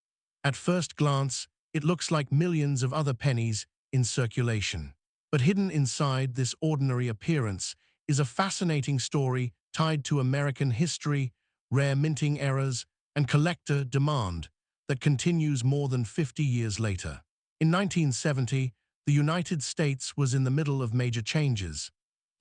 At first glance, it looks like millions of other pennies in circulation. But hidden inside this ordinary appearance is a fascinating story tied to American history, rare minting errors, and collector demand that continues more than 50 years later. In 1970, the United States was in the middle of major changes.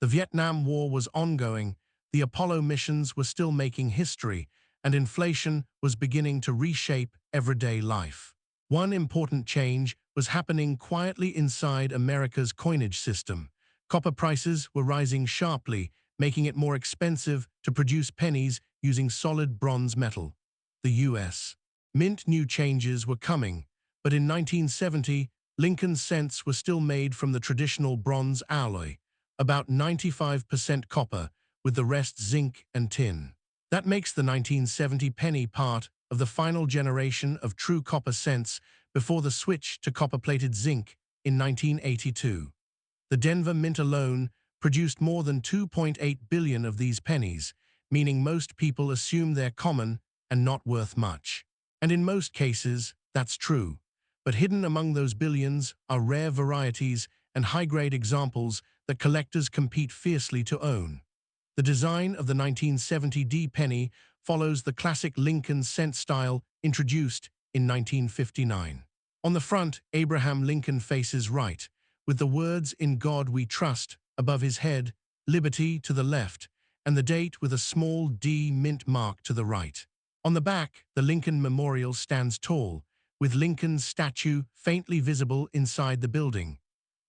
The Vietnam War was ongoing, the Apollo missions were still making history, and inflation was beginning to reshape everyday life. One important change was happening quietly inside America's coinage system. Copper prices were rising sharply, making it more expensive to produce pennies using solid bronze metal. The U.S. Mint knew changes were coming, but in 1970, Lincoln cents were still made from the traditional bronze alloy, about 95% copper, with the rest zinc and tin. That makes the 1970 penny part of the final generation of true copper cents before the switch to copper-plated zinc in 1982. The Denver Mint alone produced more than 2.8 billion of these pennies, meaning most people assume they're common and not worth much. And in most cases, that's true. But hidden among those billions are rare varieties and high-grade examples that collectors compete fiercely to own. The design of the 1970 D penny follows the classic Lincoln cent style introduced in 1959. On the front, Abraham Lincoln faces right, with the words "In God We Trust" above his head, "Liberty" to the left, and the date with a small D mint mark to the right. On the back, the Lincoln Memorial stands tall, with Lincoln's statue faintly visible inside the building,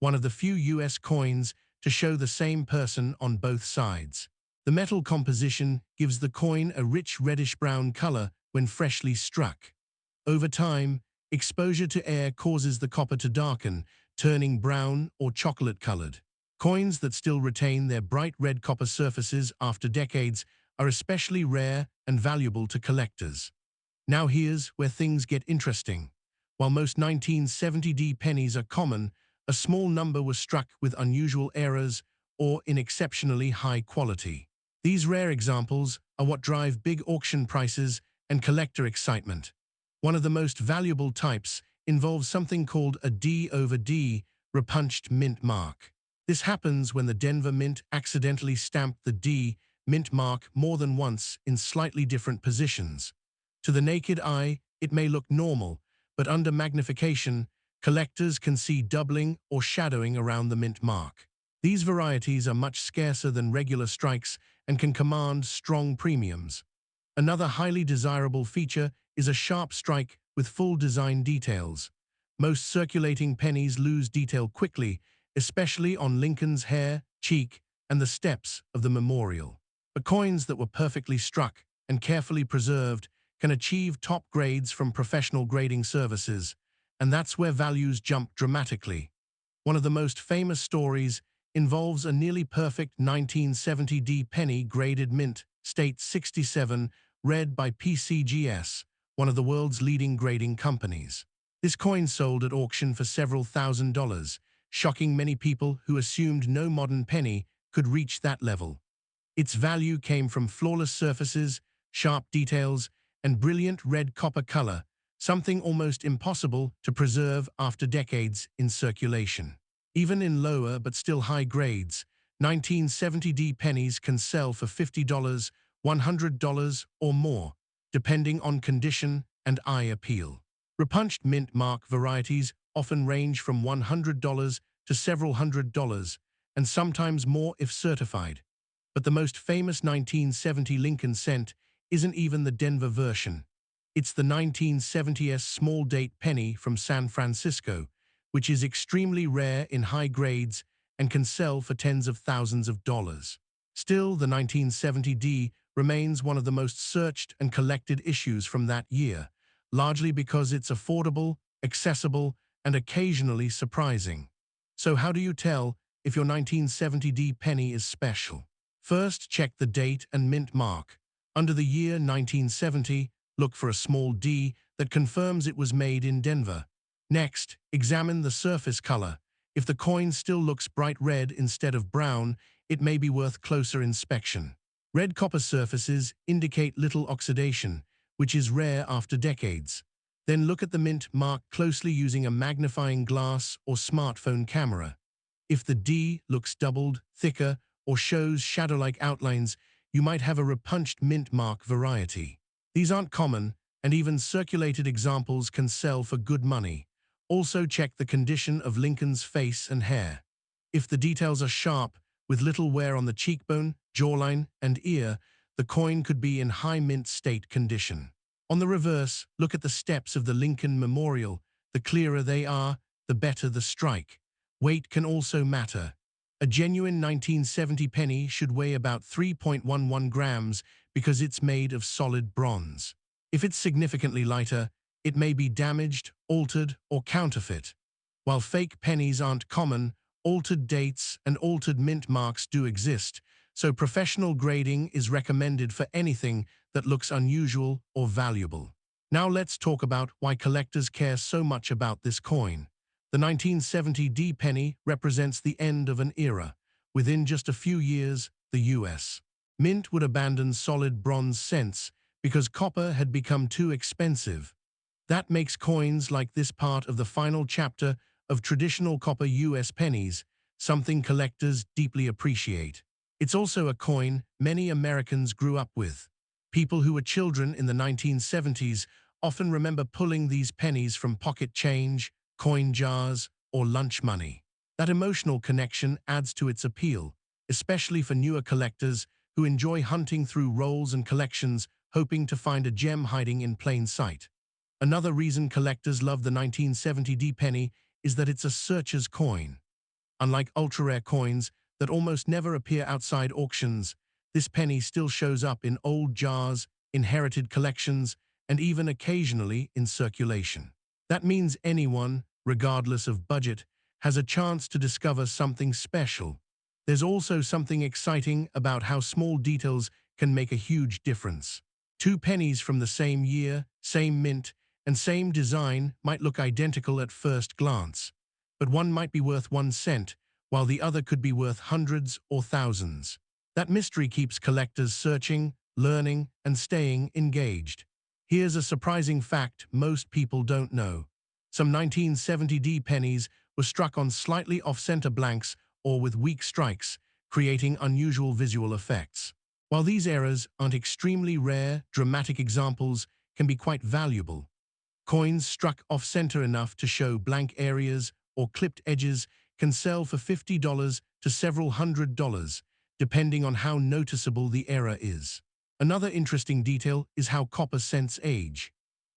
one of the few U.S. coins to show the same person on both sides. The metal composition gives the coin a rich reddish-brown color when freshly struck. Over time, exposure to air causes the copper to darken, turning brown or chocolate-colored. Coins that still retain their bright red copper surfaces after decades are especially rare and valuable to collectors. Now here's where things get interesting. While most 1970 D pennies are common, a small number was struck with unusual errors or in exceptionally high quality. These rare examples are what drive big auction prices and collector excitement. One of the most valuable types involves something called a D over D repunched mint mark. This happens when the Denver Mint accidentally stamped the D mint mark more than once in slightly different positions. To the naked eye, it may look normal, but under magnification, collectors can see doubling or shadowing around the mint mark. These varieties are much scarcer than regular strikes and can command strong premiums. Another highly desirable feature is a sharp strike with full design details. Most circulating pennies lose detail quickly, especially on Lincoln's hair, cheek, and the steps of the memorial. But coins that were perfectly struck and carefully preserved can achieve top grades from professional grading services, and that's where values jump dramatically. One of the most famous stories involves a nearly perfect 1970D penny graded mint, State 67, read by PCGS, one of the world's leading grading companies. This coin sold at auction for several $1,000s, shocking many people who assumed no modern penny could reach that level. Its value came from flawless surfaces, sharp details, and brilliant red copper color, something almost impossible to preserve after decades in circulation. Even in lower but still high grades, 1970D pennies can sell for $50, $100, or more, depending on condition and eye appeal. Repunched mint mark varieties often range from $100 to several $100s, and sometimes more if certified. But the most famous 1970 Lincoln cent isn't even the Denver version. It's the 1970s small date penny from San Francisco, which is extremely rare in high grades and can sell for tens of thousands of dollars. Still, the 1970D remains one of the most searched and collected issues from that year, largely because it's affordable, accessible, and occasionally surprising. So how do you tell if your 1970D penny is special? First, check the date and mint mark. Under the year 1970, look for a small D that confirms it was made in Denver. Next, examine the surface color. If the coin still looks bright red instead of brown, it may be worth closer inspection. Red copper surfaces indicate little oxidation, which is rare after decades. Then look at the mint mark closely using a magnifying glass or smartphone camera. If the D looks doubled, thicker, or shows shadow-like outlines, you might have a repunched mint mark variety. These aren't common, and even circulated examples can sell for good money. Also check the condition of Lincoln's face and hair. If the details are sharp, with little wear on the cheekbone, jawline, and ear, the coin could be in high mint state condition. On the reverse, look at the steps of the Lincoln Memorial. The clearer they are, the better the strike. Weight can also matter. A genuine 1970 penny should weigh about 3.11 grams because it's made of solid bronze. If it's significantly lighter, it may be damaged, altered, or counterfeit. While fake pennies aren't common, altered dates and altered mint marks do exist, so professional grading is recommended for anything that looks unusual or valuable. Now let's talk about why collectors care so much about this coin. The 1970D penny represents the end of an era. Within just a few years, the U.S. Mint would abandon solid bronze cents because copper had become too expensive. That makes coins like this part of the final chapter of traditional copper U.S. pennies, something collectors deeply appreciate. It's also a coin many Americans grew up with. People who were children in the 1970s often remember pulling these pennies from pocket change, coin jars, or lunch money. That emotional connection adds to its appeal, especially for newer collectors who enjoy hunting through rolls and collections hoping to find a gem hiding in plain sight. Another reason collectors love the 1970D penny is that it's a searcher's coin. Unlike ultra-rare coins that almost never appear outside auctions, this penny still shows up in old jars, inherited collections, and even occasionally in circulation. That means anyone, regardless of budget, has a chance to discover something special. There's also something exciting about how small details can make a huge difference. Two pennies from the same year, same mint, and same design might look identical at first glance, but one might be worth 1 cent, while the other could be worth hundreds or thousands. That mystery keeps collectors searching, learning, and staying engaged. Here's a surprising fact most people don't know. Some 1970D pennies were struck on slightly off-center blanks or with weak strikes, creating unusual visual effects. While these errors aren't extremely rare, dramatic examples can be quite valuable. Coins struck off-center enough to show blank areas or clipped edges can sell for $50 to several $100s, depending on how noticeable the error is. Another interesting detail is how copper cents age.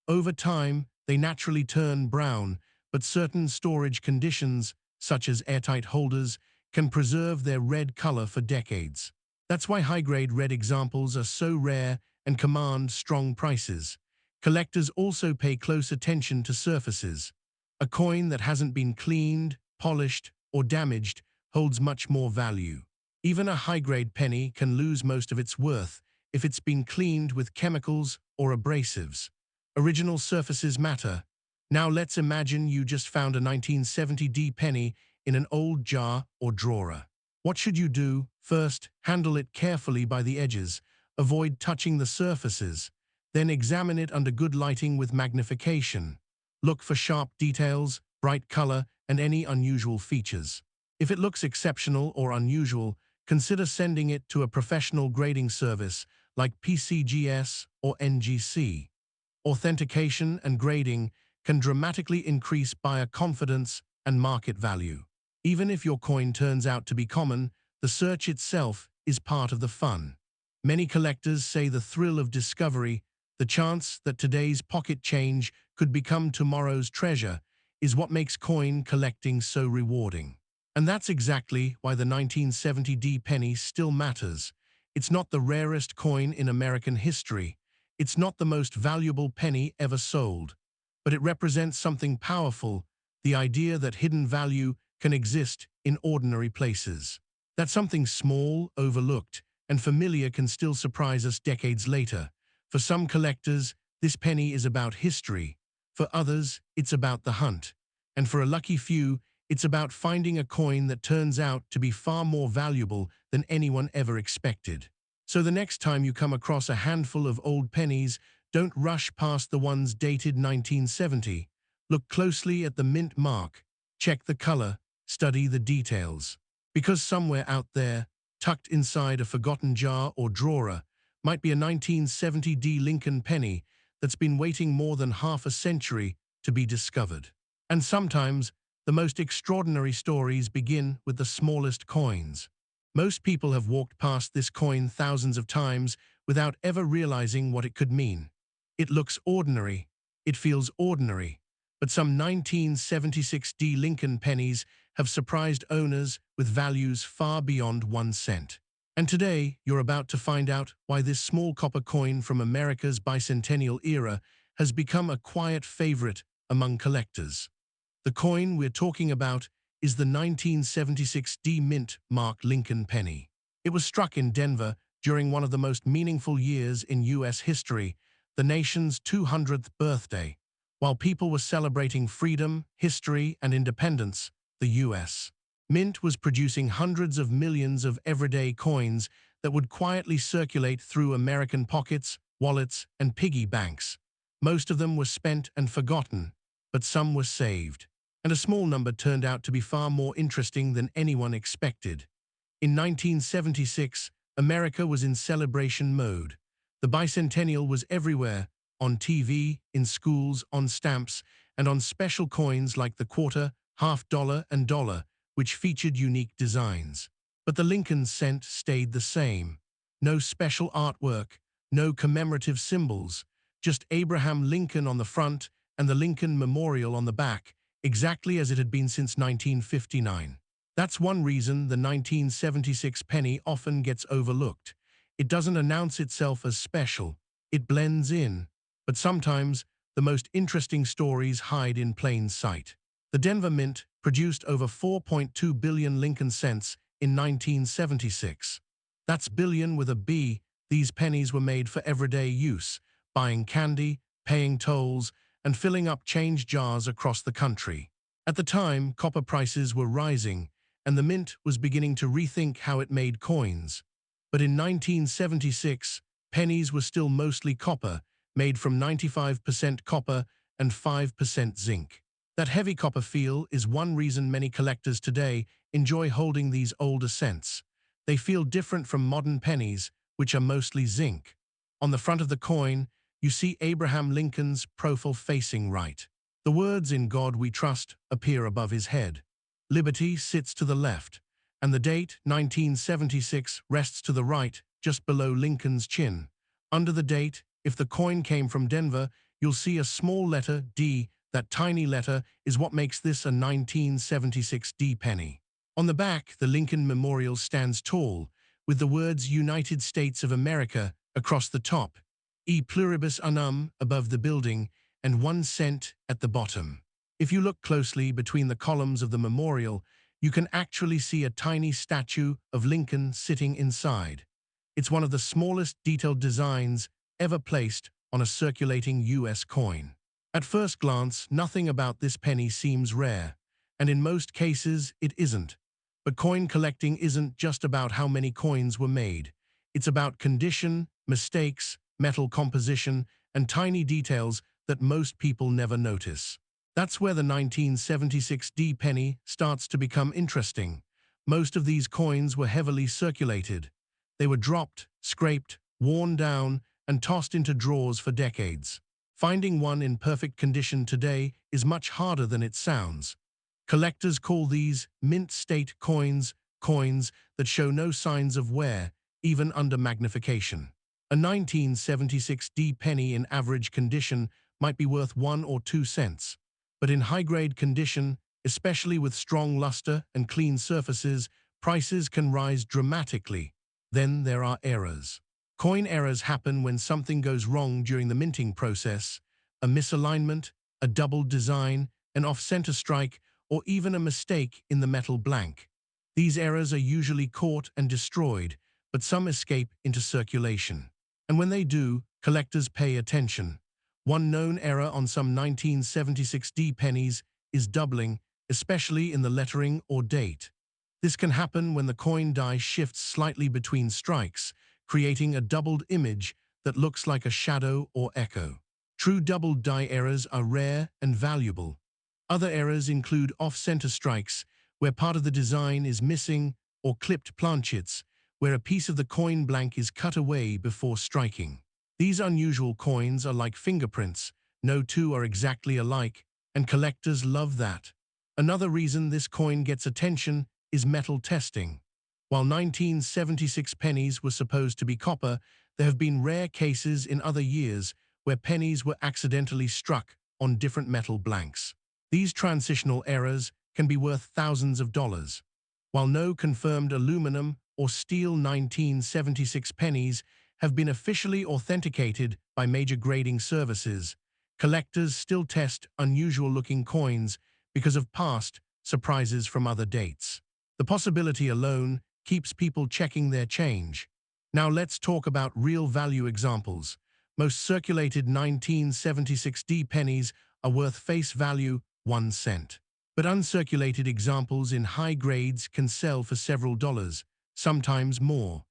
Over time, they naturally turn brown, but certain storage conditions, such as airtight holders, can preserve their red color for decades. That's why high-grade red examples are so rare and command strong prices. Collectors also pay close attention to surfaces. A coin that hasn't been cleaned, polished, or damaged holds much more value. Even a high-grade penny can lose most of its worth if it's been cleaned with chemicals or abrasives. Original surfaces matter. Now let's imagine you just found a 1970 penny in an old jar or drawer. What should you do? First, handle it carefully by the edges. Avoid touching the surfaces. Then examine it under good lighting with magnification. Look for sharp details, bright color, and any unusual features. If it looks exceptional or unusual, consider sending it to a professional grading service like PCGS or NGC. Authentication and grading can dramatically increase buyer confidence and market value. Even if your coin turns out to be common, the search itself is part of the fun. Many collectors say the thrill of discovery, the chance that today's pocket change could become tomorrow's treasure, is what makes coin collecting so rewarding. And that's exactly why the 1970 penny still matters. It's not the rarest coin in American history. It's not the most valuable penny ever sold. But it represents something powerful, the idea that hidden value can exist in ordinary places. That something small, overlooked, and familiar can still surprise us decades later. For some collectors, this penny is about history. For others, it's about the hunt. And for a lucky few, it's about finding a coin that turns out to be far more valuable than anyone ever expected. So the next time you come across a handful of old pennies, don't rush past the ones dated 1970. Look closely at the mint mark. Check the color. Study the details. Because somewhere out there, tucked inside a forgotten jar or drawer, might be a 1970 Lincoln penny that's been waiting more than half a century to be discovered. And sometimes, the most extraordinary stories begin with the smallest coins. Most people have walked past this coin thousands of times without ever realizing what it could mean. It looks ordinary. It feels ordinary. But some 1976 Lincoln pennies have surprised owners with values far beyond 1 cent. And today, you're about to find out why this small copper coin from America's bicentennial era has become a quiet favorite among collectors. The coin we're talking about is the 1976 Mint Mark Lincoln penny. It was struck in Denver during one of the most meaningful years in U.S. history, the nation's 200th birthday. While people were celebrating freedom, history, and independence, the U.S. Mint was producing hundreds of millions of everyday coins that would quietly circulate through American pockets, wallets, and piggy banks. Most of them were spent and forgotten, but some were saved. And a small number turned out to be far more interesting than anyone expected. In 1976, America was in celebration mode. The bicentennial was everywhere, on TV, in schools, on stamps, and on special coins like the quarter, half-dollar, and dollar, which featured unique designs. But the Lincoln cent stayed the same. No special artwork, no commemorative symbols, just Abraham Lincoln on the front and the Lincoln Memorial on the back, exactly as it had been since 1959. That's one reason the 1976 penny often gets overlooked. It doesn't announce itself as special. It blends in. But sometimes, the most interesting stories hide in plain sight. The Denver Mint produced over 4.2 billion Lincoln cents in 1976. That's billion with a B. These pennies were made for everyday use, buying candy, paying tolls, and filling up change jars across the country. At the time, copper prices were rising, and the mint was beginning to rethink how it made coins. But in 1976, pennies were still mostly copper, made from 95% copper and 5% zinc. That heavy copper feel is one reason many collectors today enjoy holding these older cents. They feel different from modern pennies, which are mostly zinc. On the front of the coin, you see Abraham Lincoln's profile facing right. The words "In God We Trust" appear above his head. Liberty sits to the left, and the date, 1976, rests to the right, just below Lincoln's chin. Under the date, if the coin came from Denver, you'll see a small letter D. That tiny letter is what makes this a 1976 D penny. On the back, the Lincoln Memorial stands tall, with the words United States of America across the top, E pluribus unum above the building, and 1 cent at the bottom. If you look closely between the columns of the memorial, you can actually see a tiny statue of Lincoln sitting inside. It's one of the smallest detailed designs ever placed on a circulating US coin. At first glance, nothing about this penny seems rare, and in most cases it isn't. But coin collecting isn't just about how many coins were made. It's about condition, mistakes, metal composition, and tiny details that most people never notice. That's where the 1976 D penny starts to become interesting. Most of these coins were heavily circulated. They were dropped, scraped, worn down, and tossed into drawers for decades. Finding one in perfect condition today is much harder than it sounds. Collectors call these mint state coins, coins that show no signs of wear, even under magnification. A 1976 D penny in average condition might be worth 1 or 2 cents, but in high-grade condition, especially with strong luster and clean surfaces, prices can rise dramatically. Then there are errors. Coin errors happen when something goes wrong during the minting process: a misalignment, a doubled design, an off-center strike, or even a mistake in the metal blank. These errors are usually caught and destroyed, but some escape into circulation. And when they do, collectors pay attention. One known error on some 1976 D pennies is doubling, especially in the lettering or date. This can happen when the coin die shifts slightly between strikes, creating a doubled image that looks like a shadow or echo. True doubled die errors are rare and valuable. Other errors include off-center strikes, where part of the design is missing, or clipped planchets, where a piece of the coin blank is cut away before striking. These unusual coins are like fingerprints. No two are exactly alike, and collectors love that. Another reason this coin gets attention is metal testing. While 1976 pennies were supposed to be copper, there have been rare cases in other years where pennies were accidentally struck on different metal blanks. These transitional errors can be worth thousands of dollars. While no confirmed aluminum or steel 1976 pennies have been officially authenticated by major grading services, collectors still test unusual-looking coins because of past surprises from other dates. The possibility alone keeps people checking their change. Now let's talk about real value examples. Most circulated 1976 D pennies are worth face value 1 cent. But uncirculated examples in high grades can sell for several dollars, sometimes more.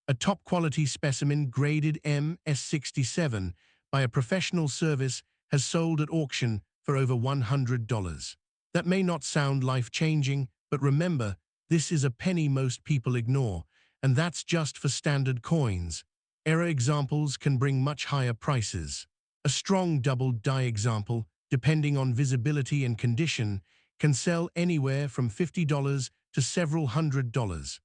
A top-quality specimen graded MS67 by a professional service has sold at auction for over $100. That may not sound life-changing, but remember, this is a penny most people ignore, and that's just for standard coins. Error examples can bring much higher prices. A strong doubled die example, depending on visibility and condition, can sell anywhere from $50 to several $100s.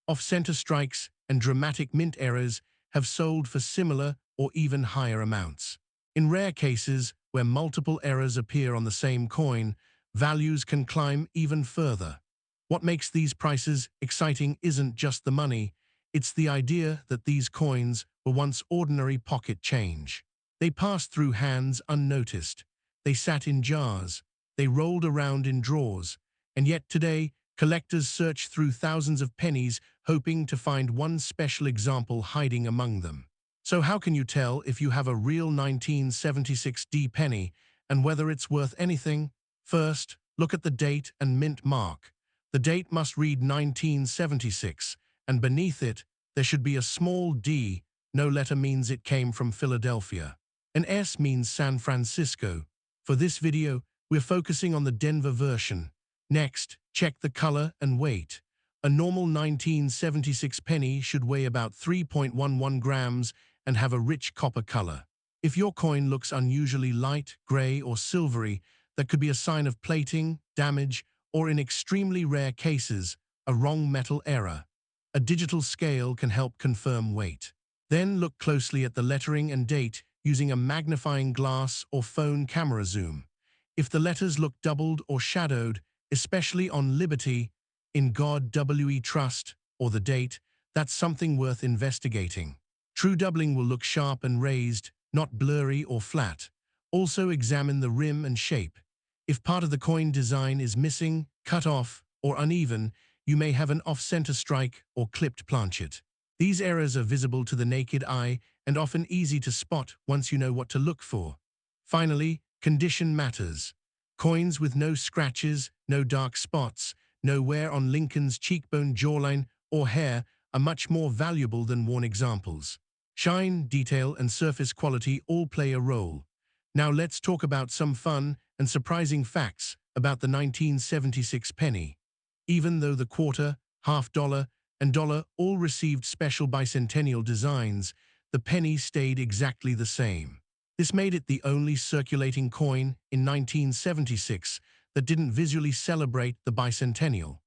Off-center strikes and dramatic mint errors have sold for similar or even higher amounts. In rare cases, where multiple errors appear on the same coin, values can climb even further. What makes these prices exciting isn't just the money, it's the idea that these coins were once ordinary pocket change. They passed through hands unnoticed. They sat in jars. They rolled around in drawers. And yet today, collectors search through thousands of pennies hoping to find one special example hiding among them. So how can you tell if you have a real 1976 D penny and whether it's worth anything? First, look at the date and mint mark. The date must read 1976, and beneath it, there should be a small D. No letter means it came from Philadelphia. An S means San Francisco. For this video, we're focusing on the Denver version. Next, check the color and weight. A normal 1976 penny should weigh about 3.11 grams and have a rich copper color. If your coin looks unusually light, gray, or silvery, that could be a sign of plating, damage, or in extremely rare cases, a wrong metal error. A digital scale can help confirm weight. Then look closely at the lettering and date using a magnifying glass or phone camera zoom. If the letters look doubled or shadowed, especially on Liberty, In God We Trust, or the date, that's something worth investigating. True doubling will look sharp and raised, not blurry or flat. Also examine the rim and shape. If part of the coin design is missing, cut off, or uneven, you may have an off-center strike or clipped planchet. These errors are visible to the naked eye and often easy to spot once you know what to look for. Finally, condition matters. Coins with no scratches, no dark spots, no wear on Lincoln's cheekbone, jawline, or hair are much more valuable than worn examples. Shine, detail, and surface quality all play a role. Now let's talk about some fun and surprising facts about the 1976 penny. Even though the quarter, half dollar, and dollar all received special bicentennial designs, the penny stayed exactly the same. This made it the only circulating coin in 1976 that didn't visually celebrate the bicentennial.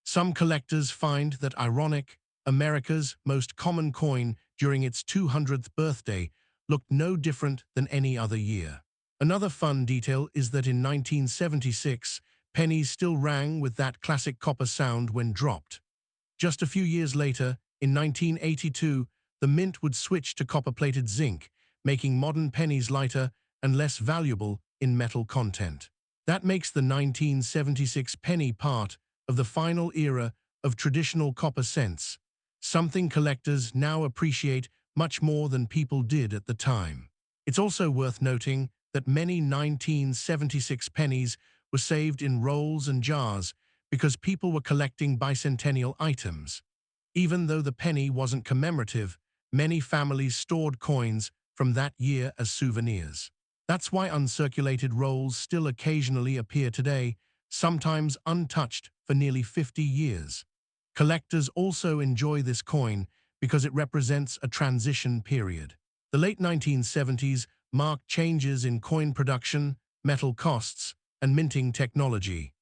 Some collectors find that ironic, America's most common coin during its 200th birthday looked no different than any other year. Another fun detail is that in 1976, pennies still rang with that classic copper sound when dropped. Just a few years later, in 1982, the mint would switch to copper-plated zinc, making modern pennies lighter and less valuable in metal content. That makes the 1976 penny part of the final era of traditional copper cents, something collectors now appreciate much more than people did at the time. It's also worth noting that many 1976 pennies were saved in rolls and jars because people were collecting bicentennial items. Even though the penny wasn't commemorative, many families stored coins from that year as souvenirs. That's why uncirculated rolls still occasionally appear today, sometimes untouched for nearly 50 years. Collectors also enjoy this coin because it represents a transition period. The late 1970s marked changes in coin production, metal costs, and minting technology.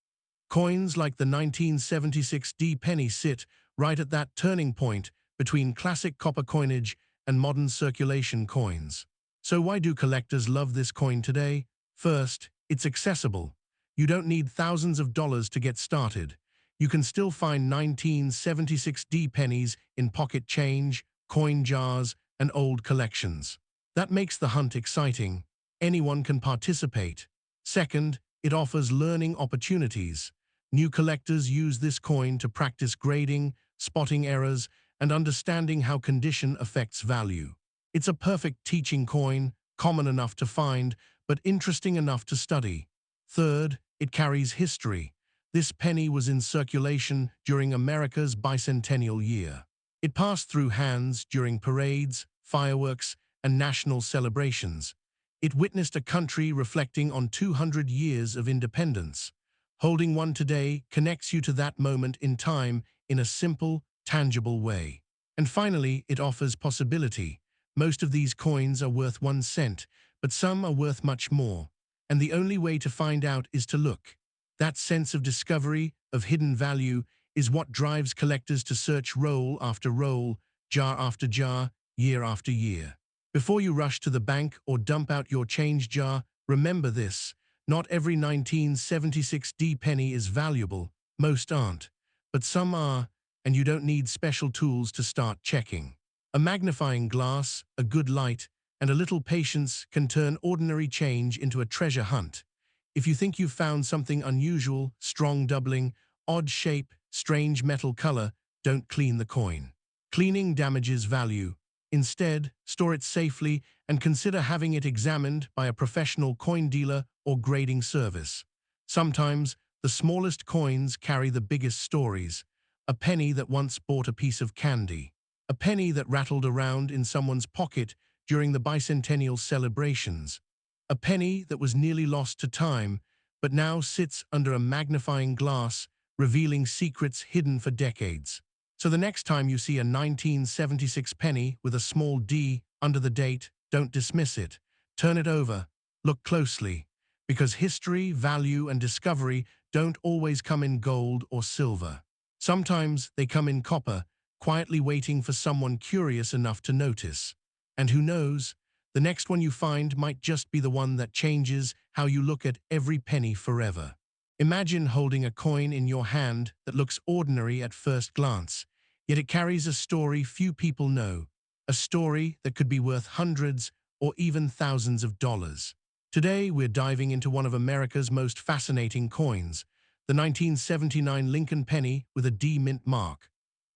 Coins like the 1976 D penny sit right at that turning point between classic copper coinage and modern circulation coins. So why do collectors love this coin today? First, it's accessible. You don't need thousands of dollars to get started. You can still find 1976 D pennies in pocket change, coin jars, and old collections. That makes the hunt exciting. Anyone can participate. Second, it offers learning opportunities. New collectors use this coin to practice grading, spotting errors, and understanding how condition affects value. It's a perfect teaching coin, common enough to find, but interesting enough to study. Third, it carries history. This penny was in circulation during America's bicentennial year. It passed through hands during parades, fireworks, and national celebrations. It witnessed a country reflecting on 200 years of independence. Holding one today connects you to that moment in time in a simple, tangible way. And finally, it offers possibility. Most of these coins are worth 1 cent, but some are worth much more. And the only way to find out is to look. That sense of discovery, of hidden value, is what drives collectors to search roll after roll, jar after jar, year after year. Before you rush to the bank or dump out your change jar, remember this. Not every 1976 D penny is valuable, most aren't. But some are, and you don't need special tools to start checking. A magnifying glass, a good light, and a little patience can turn ordinary change into a treasure hunt. If you think you've found something unusual, strong doubling, odd shape, strange metal color, don't clean the coin. Cleaning damages value. Instead, store it safely and consider having it examined by a professional coin dealer or grading service. Sometimes, the smallest coins carry the biggest stories. A penny that once bought a piece of candy. A penny that rattled around in someone's pocket during the bicentennial celebrations. A penny that was nearly lost to time, but now sits under a magnifying glass, revealing secrets hidden for decades. So the next time you see a 1976 penny with a small D under the date, don't dismiss it. Turn it over. Look closely. Because history, value, and discovery don't always come in gold or silver. Sometimes they come in copper, quietly waiting for someone curious enough to notice. And who knows, the next one you find might just be the one that changes how you look at every penny forever. Imagine holding a coin in your hand that looks ordinary at first glance, yet it carries a story few people know, a story that could be worth hundreds or even thousands of dollars. Today, we're diving into one of America's most fascinating coins, the 1979 Lincoln penny with a D mint mark.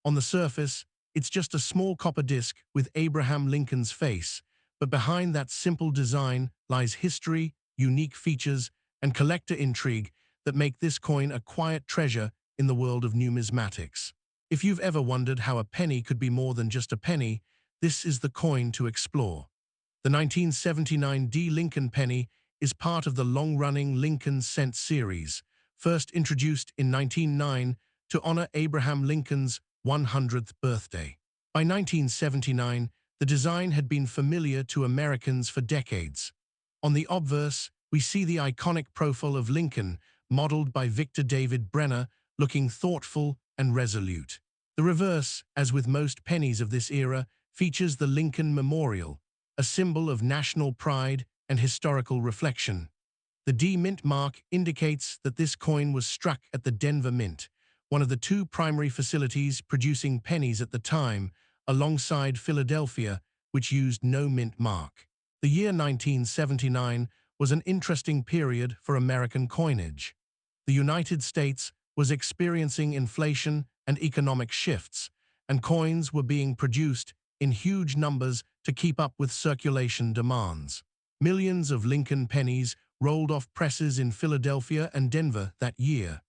On the surface, it's just a small copper disc with Abraham Lincoln's face, but behind that simple design lies history, unique features, and collector intrigue that make this coin a quiet treasure in the world of numismatics. If you've ever wondered how a penny could be more than just a penny, this is the coin to explore. The 1979 D. Lincoln penny is part of the long-running Lincoln cent series, first introduced in 1909 to honor Abraham Lincoln's 100th birthday. By 1979, the design had been familiar to Americans for decades. On the obverse, we see the iconic profile of Lincoln, modeled by Victor David Brenner, looking thoughtful and resolute. The reverse, as with most pennies of this era, features the Lincoln Memorial, a symbol of national pride and historical reflection. The D Mint mark indicates that this coin was struck at the Denver Mint, one of the two primary facilities producing pennies at the time, alongside Philadelphia, which used no mint mark. The year 1979 was an interesting period for American coinage. The United States was experiencing inflation and economic shifts, and coins were being produced in huge numbers to keep up with circulation demands. Millions of Lincoln pennies rolled off presses in Philadelphia and Denver that year.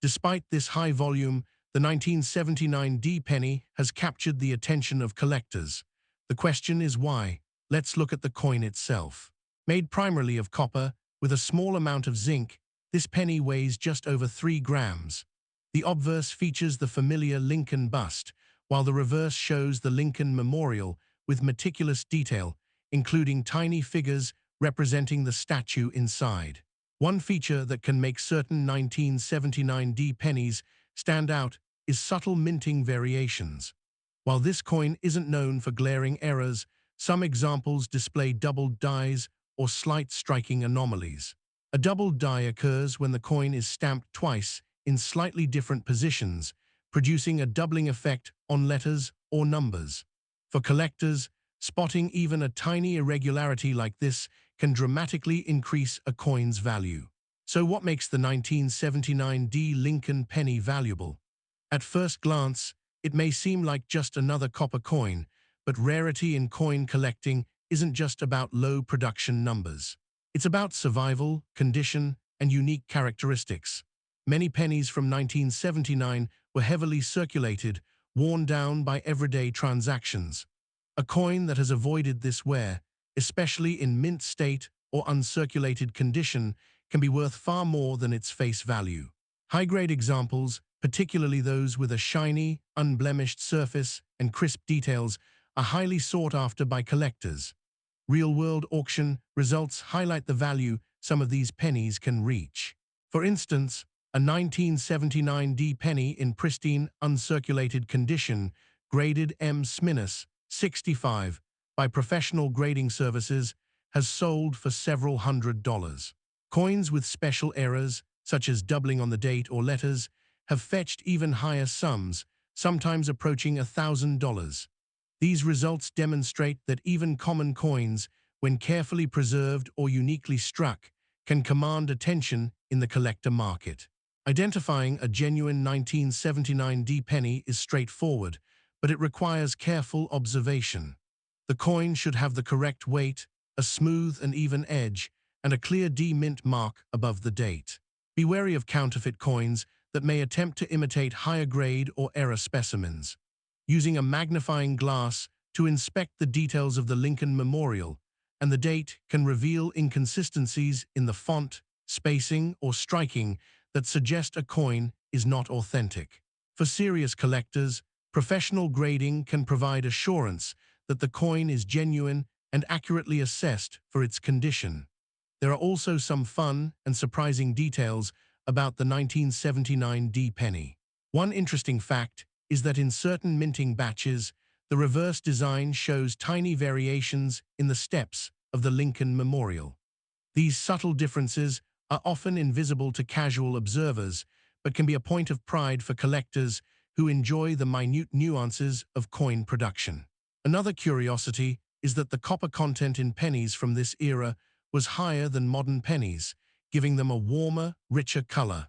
Despite this high volume, the 1979 D penny has captured the attention of collectors. The question is why? Let's look at the coin itself. Made primarily of copper, with a small amount of zinc, this penny weighs just over 3 grams. The obverse features the familiar Lincoln bust, while the reverse shows the Lincoln Memorial with meticulous detail, including tiny figures representing the statue inside. One feature that can make certain 1979 D pennies stand out is subtle minting variations. While this coin isn't known for glaring errors, some examples display doubled dies or slight striking anomalies. A doubled die occurs when the coin is stamped twice in slightly different positions, producing a doubling effect on letters or numbers. For collectors, spotting even a tiny irregularity like this can dramatically increase a coin's value. So what makes the 1979 D Lincoln penny valuable? At first glance, it may seem like just another copper coin, but rarity in coin collecting isn't just about low production numbers. It's about survival, condition, and unique characteristics. Many pennies from 1979 were heavily circulated, worn down by everyday transactions. A coin that has avoided this wear, especially in mint state or uncirculated condition, can be worth far more than its face value. High-grade examples, particularly those with a shiny, unblemished surface and crisp details, are highly sought after by collectors. Real-world auction results highlight the value some of these pennies can reach. For instance, a 1979 D penny in pristine, uncirculated condition, graded M-65, by professional grading services, has sold for several $100s. Coins with special errors, such as doubling on the date or letters, have fetched even higher sums, sometimes approaching $1,000. These results demonstrate that even common coins, when carefully preserved or uniquely struck, can command attention in the collector market. Identifying a genuine 1979 D penny is straightforward, but it requires careful observation. The coin should have the correct weight, a smooth and even edge, and a clear D mint mark above the date. Be wary of counterfeit coins that may attempt to imitate higher grade or error specimens. Using a magnifying glass to inspect the details of the Lincoln Memorial and the date can reveal inconsistencies in the font, spacing, or striking that suggest a coin is not authentic. For serious collectors, professional grading can provide assurance that the coin is genuine and accurately assessed for its condition. There are also some fun and surprising details about the 1979 D penny. One interesting fact is that in certain minting batches, the reverse design shows tiny variations in the steps of the Lincoln Memorial. These subtle differences are often invisible to casual observers, but can be a point of pride for collectors who enjoy the minute nuances of coin production. Another curiosity is that the copper content in pennies from this era was higher than modern pennies, giving them a warmer, richer color.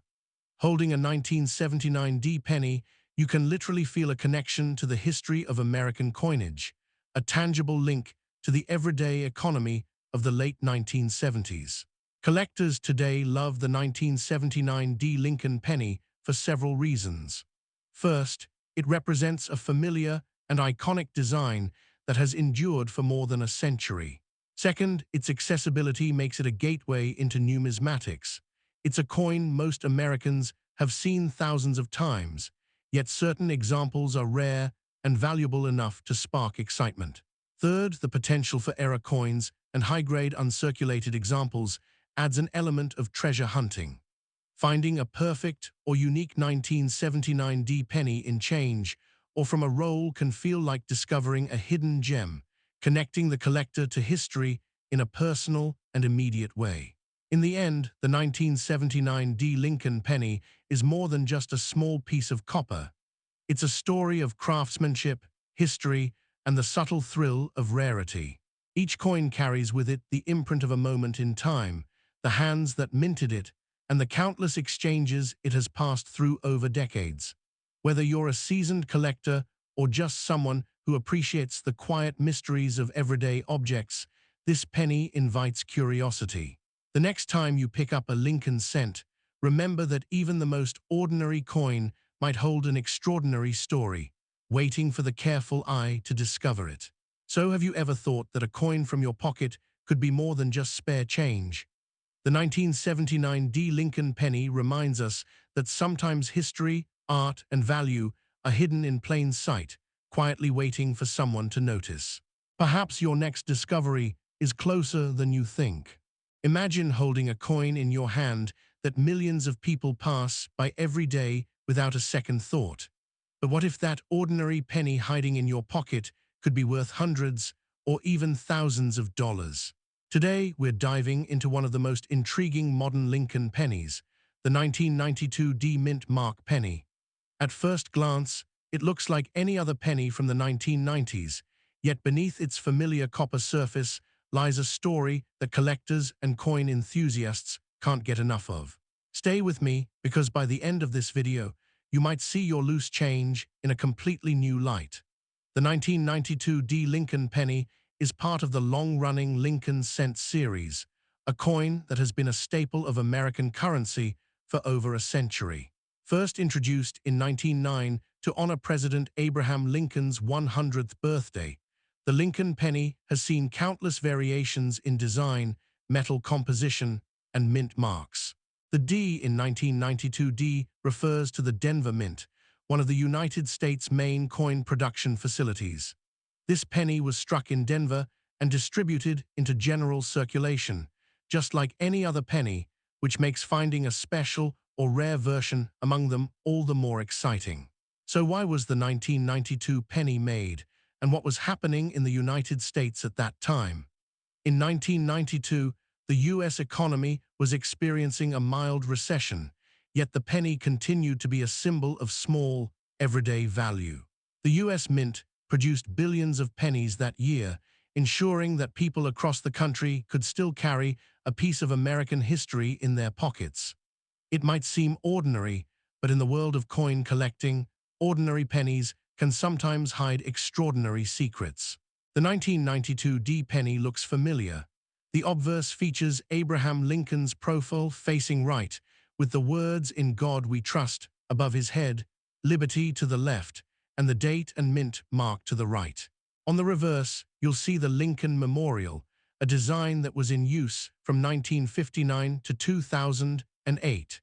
Holding a 1979 D penny, you can literally feel a connection to the history of American coinage, a tangible link to the everyday economy of the late 1970s. Collectors today love the 1979 D Lincoln penny for several reasons. First, it represents a familiar and iconic design that has endured for more than a century. Second, its accessibility makes it a gateway into numismatics. It's a coin most Americans have seen thousands of times, yet certain examples are rare and valuable enough to spark excitement. Third, the potential for error coins and high-grade uncirculated examples adds an element of treasure hunting. Finding a perfect or unique 1979 D penny in change or from a roll can feel like discovering a hidden gem, connecting the collector to history in a personal and immediate way. In the end, the 1979 D Lincoln penny is more than just a small piece of copper. It's a story of craftsmanship, history, and the subtle thrill of rarity. Each coin carries with it the imprint of a moment in time, the hands that minted it, and the countless exchanges it has passed through over decades. Whether you're a seasoned collector or just someone who appreciates the quiet mysteries of everyday objects, this penny invites curiosity. The next time you pick up a Lincoln cent, remember that even the most ordinary coin might hold an extraordinary story, waiting for the careful eye to discover it. So have you ever thought that a coin from your pocket could be more than just spare change? The 1979 D Lincoln penny reminds us that sometimes history, art, and value are hidden in plain sight, quietly waiting for someone to notice. Perhaps your next discovery is closer than you think. Imagine holding a coin in your hand that millions of people pass by every day without a second thought. But what if that ordinary penny hiding in your pocket could be worth hundreds or even thousands of dollars? Today, we're diving into one of the most intriguing modern Lincoln pennies, the 1992 D Mint Mark penny. At first glance, it looks like any other penny from the 1990s, yet beneath its familiar copper surface lies a story that collectors and coin enthusiasts can't get enough of. Stay with me, because by the end of this video, you might see your loose change in a completely new light. The 1992 D Lincoln penny is part of the long-running Lincoln cent series, a coin that has been a staple of American currency for over a century. First introduced in 1909 to honor President Abraham Lincoln's 100th birthday, the Lincoln penny has seen countless variations in design, metal composition, and mint marks. The D in 1992 D refers to the Denver Mint, one of the United States' main coin production facilities. This penny was struck in Denver and distributed into general circulation, just like any other penny, which makes finding a special or rare version among them all the more exciting. So why was the 1992 penny made, and what was happening in the United States at that time? In 1992, the U.S. economy was experiencing a mild recession, yet the penny continued to be a symbol of small, everyday value. The U.S. Mint produced billions of pennies that year, ensuring that people across the country could still carry a piece of American history in their pockets. It might seem ordinary, but in the world of coin collecting, ordinary pennies can sometimes hide extraordinary secrets. The 1992 D penny looks familiar. The obverse features Abraham Lincoln's profile facing right, with the words "In God We Trust" above his head, "Liberty" to the left, and the date and mint mark to the right. On the reverse, you'll see the Lincoln Memorial, a design that was in use from 1959 to 2008.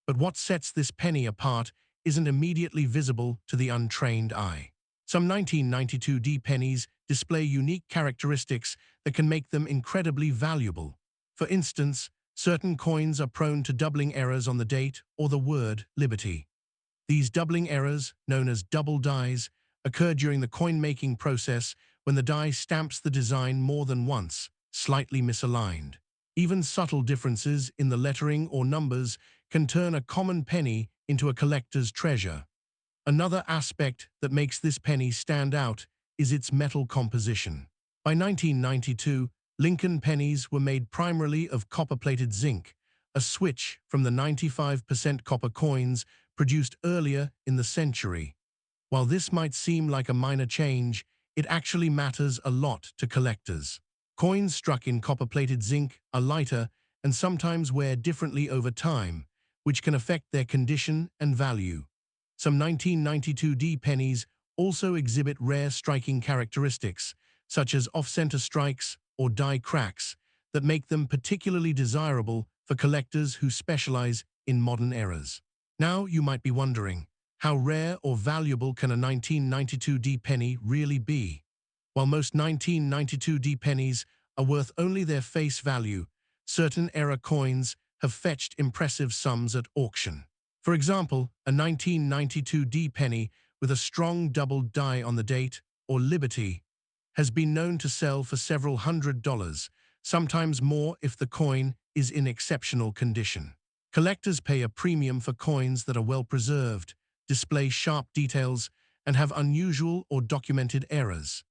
But what sets this penny apart isn't immediately visible to the untrained eye. Some 1992 D pennies display unique characteristics that can make them incredibly valuable. For instance, Certain coins are prone to doubling errors on the date or the word liberty. These doubling errors, known as double dies, occur during the coin-making process when the die stamps the design more than once, slightly misaligned. Even subtle differences in the lettering or numbers can turn a common penny into a collector's treasure. Another aspect that makes this penny stand out is its metal composition. By 1992, Lincoln pennies were made primarily of copper-plated zinc, a switch from the 95% copper coins produced earlier in the century. While this might seem like a minor change, it actually matters a lot to collectors. Coins struck in copper-plated zinc are lighter and sometimes wear differently over time, which can affect their condition and value. Some 1992 pennies also exhibit rare striking characteristics, such as off-center strikes or die cracks, that make them particularly desirable for collectors who specialize in modern eras. Now you might be wondering, how rare or valuable can a 1992 penny really be? While most 1992 pennies are worth only their face value, certain era coins have fetched impressive sums at auction. For example, a 1992 penny with a strong double die on the date, or liberty, has been known to sell for several $100s, sometimes more if the coin is in exceptional condition. Collectors pay a premium for coins that are well preserved, display sharp details, and have unusual or documented errors.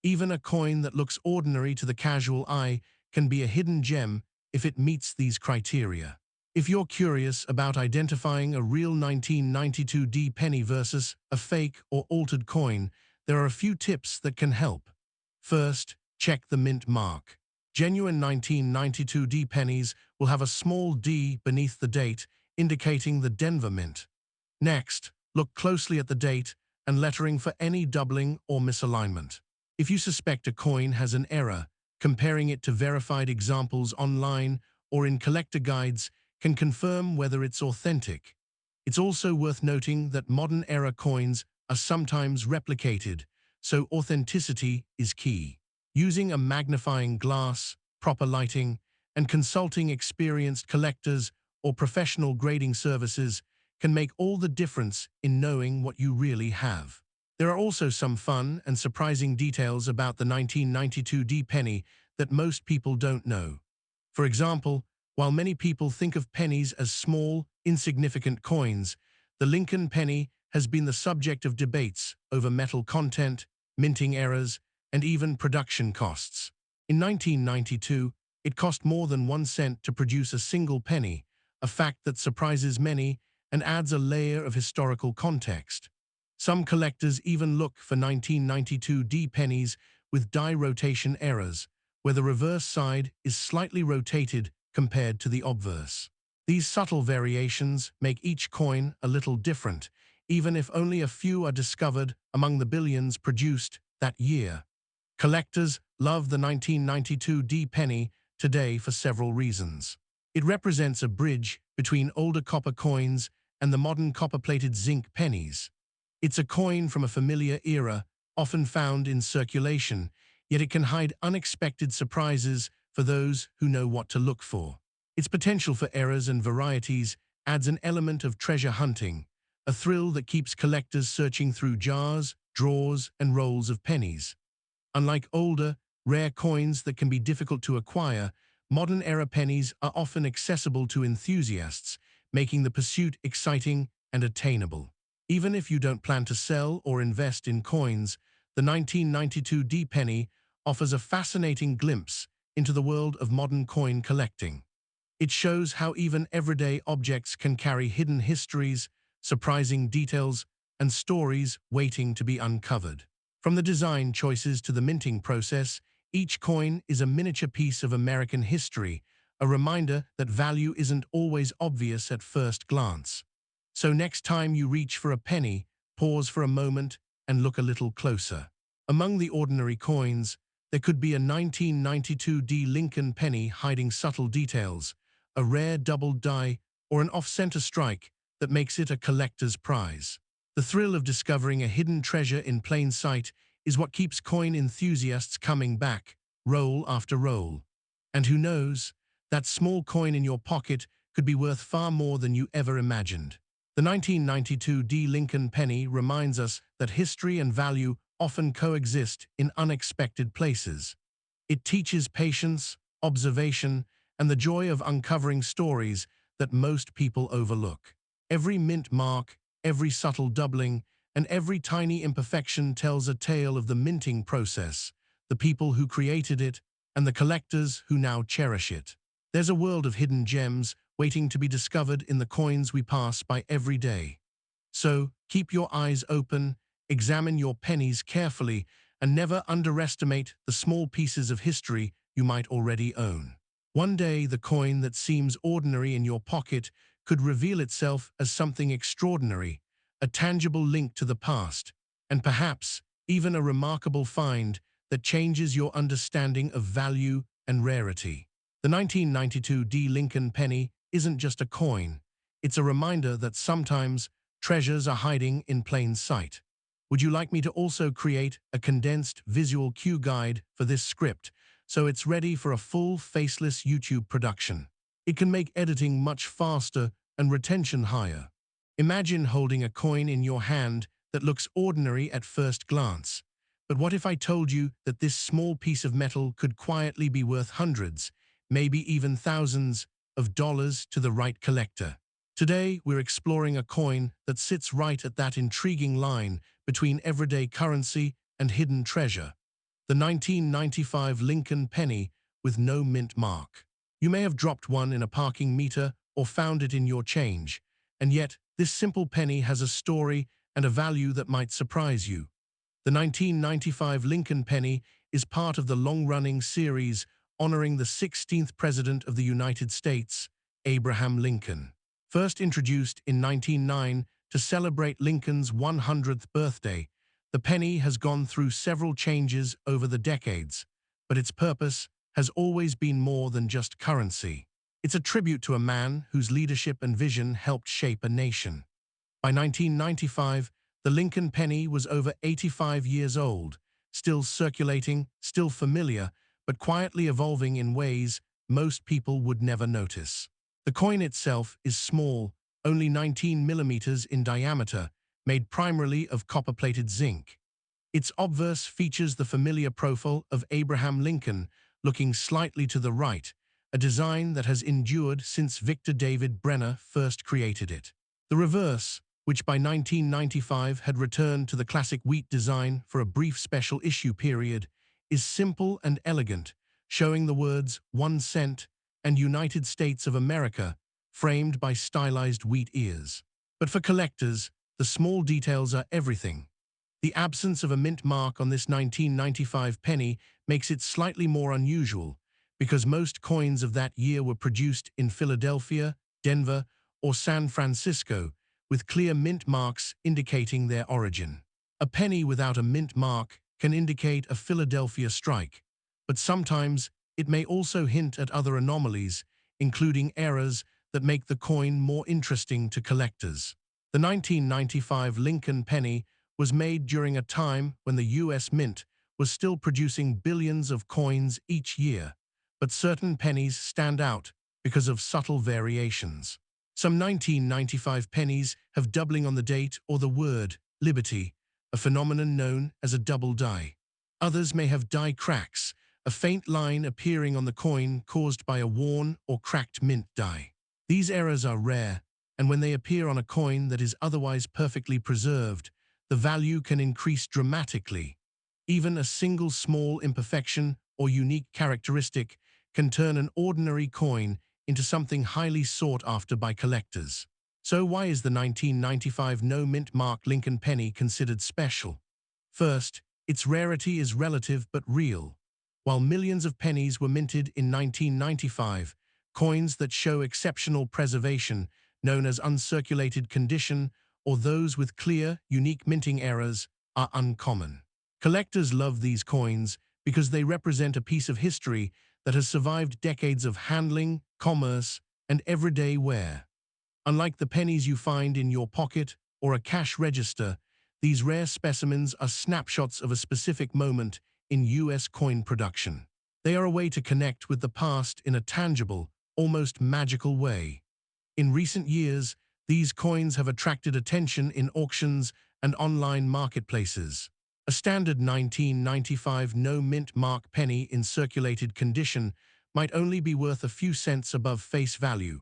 Even a coin that looks ordinary to the casual eye can be a hidden gem if it meets these criteria. If you're curious about identifying a real 1992 penny versus a fake or altered coin, there are a few tips that can help. First, check the mint mark. Genuine 1992 pennies will have a small D beneath the date, indicating the Denver Mint. Next, look closely at the date and lettering for any doubling or misalignment. If you suspect a coin has an error, comparing it to verified examples online or in collector guides can confirm whether it's authentic. It's also worth noting that modern era coins are sometimes replicated, so authenticity is key. Using a magnifying glass, proper lighting, and consulting experienced collectors or professional grading services can make all the difference in knowing what you really have. There are also some fun and surprising details about the 1992 penny that most people don't know. For example, while many people think of pennies as small, insignificant coins, the Lincoln penny has been the subject of debates over metal content, minting errors, and even production costs. In 1992, it cost more than 1 cent to produce a single penny, a fact that surprises many and adds a layer of historical context. Some collectors even look for 1992 pennies with die rotation errors, where the reverse side is slightly rotated compared to the obverse. These subtle variations make each coin a little different, even if only a few are discovered among the billions produced that year. Collectors love the 1992 penny today for several reasons. It represents a bridge between older copper coins and the modern copper-plated zinc pennies. It's a coin from a familiar era, often found in circulation, yet it can hide unexpected surprises for those who know what to look for. Its potential for errors and varieties adds an element of treasure hunting, a thrill that keeps collectors searching through jars, drawers, and rolls of pennies. Unlike older, rare coins that can be difficult to acquire, modern-era pennies are often accessible to enthusiasts, making the pursuit exciting and attainable. Even if you don't plan to sell or invest in coins, the 1992 penny offers a fascinating glimpse into the world of modern coin collecting. It shows how even everyday objects can carry hidden histories, surprising details, and stories waiting to be uncovered. From the design choices to the minting process, each coin is a miniature piece of American history, a reminder that value isn't always obvious at first glance. So next time you reach for a penny, pause for a moment and look a little closer. Among the ordinary coins, there could be a 1992 Lincoln penny hiding subtle details, a rare double die, or an off-center strike that makes it a collector's prize. The thrill of discovering a hidden treasure in plain sight is what keeps coin enthusiasts coming back, roll after roll. And who knows, that small coin in your pocket could be worth far more than you ever imagined. The 1992 D. Lincoln penny reminds us that history and value often coexist in unexpected places. It teaches patience, observation, and the joy of uncovering stories that most people overlook. Every mint mark, every subtle doubling, and every tiny imperfection tells a tale of the minting process, the people who created it, and the collectors who now cherish it. There's a world of hidden gems waiting to be discovered in the coins we pass by every day. So, keep your eyes open, examine your pennies carefully, and never underestimate the small pieces of history you might already own. One day, the coin that seems ordinary in your pocket could reveal itself as something extraordinary, a tangible link to the past, and perhaps even a remarkable find that changes your understanding of value and rarity. The 1992 D. Lincoln penny isn't just a coin, it's a reminder that sometimes treasures are hiding in plain sight. Would you like me to also create a condensed visual cue guide for this script so it's ready for a full faceless YouTube production? It can make editing much faster and retention higher. Imagine holding a coin in your hand that looks ordinary at first glance. But what if I told you that this small piece of metal could quietly be worth hundreds, maybe even thousands of dollars to the right collector? Today, we're exploring a coin that sits right at that intriguing line between everyday currency and hidden treasure, the 1995 Lincoln penny with no mint mark. You may have dropped one in a parking meter or found it in your change, and yet this simple penny has a story and a value that might surprise you. The 1995 Lincoln penny is part of the long-running series honoring the 16th President of the United States, Abraham Lincoln. First introduced in 1909 to celebrate Lincoln's 100th birthday, the penny has gone through several changes over the decades, but its purpose has always been more than just currency. It's a tribute to a man whose leadership and vision helped shape a nation. By 1995, the Lincoln penny was over 85 years old, still circulating, still familiar, but quietly evolving in ways most people would never notice. The coin itself is small, only 19 millimeters in diameter, made primarily of copper-plated zinc. Its obverse features the familiar profile of Abraham Lincoln, looking slightly to the right, a design that has endured since Victor David Brenner first created it. The reverse, which by 1995 had returned to the classic wheat design for a brief special issue period, is simple and elegant, showing the words 1 cent and United States of America, framed by stylized wheat ears. But for collectors, the small details are everything. The absence of a mint mark on this 1995 penny makes it slightly more unusual, because most coins of that year were produced in Philadelphia, Denver, or San Francisco, with clear mint marks indicating their origin. A penny without a mint mark can indicate a Philadelphia strike, but sometimes it may also hint at other anomalies, including errors that make the coin more interesting to collectors. The 1995 Lincoln penny was made during a time when the U.S. Mint was still producing billions of coins each year, but certain pennies stand out because of subtle variations. Some 1995 pennies have doubling on the date or the word liberty, a phenomenon known as a double die. Others may have die cracks, a faint line appearing on the coin caused by a worn or cracked mint die. These errors are rare, and when they appear on a coin that is otherwise perfectly preserved, the value can increase dramatically. Even a single small imperfection or unique characteristic can turn an ordinary coin into something highly sought after by collectors. So why is the 1995 no mint mark Lincoln penny considered special? First, its rarity is relative but real. While millions of pennies were minted in 1995, coins that show exceptional preservation, known as uncirculated condition, or those with clear, unique minting errors, are uncommon. Collectors love these coins because they represent a piece of history that has survived decades of handling, commerce, and everyday wear. Unlike the pennies you find in your pocket or a cash register, these rare specimens are snapshots of a specific moment in U.S. coin production. They are a way to connect with the past in a tangible, almost magical way. In recent years, these coins have attracted attention in auctions and online marketplaces. A standard 1995 no-mint mark penny in circulated condition might only be worth a few cents above face value,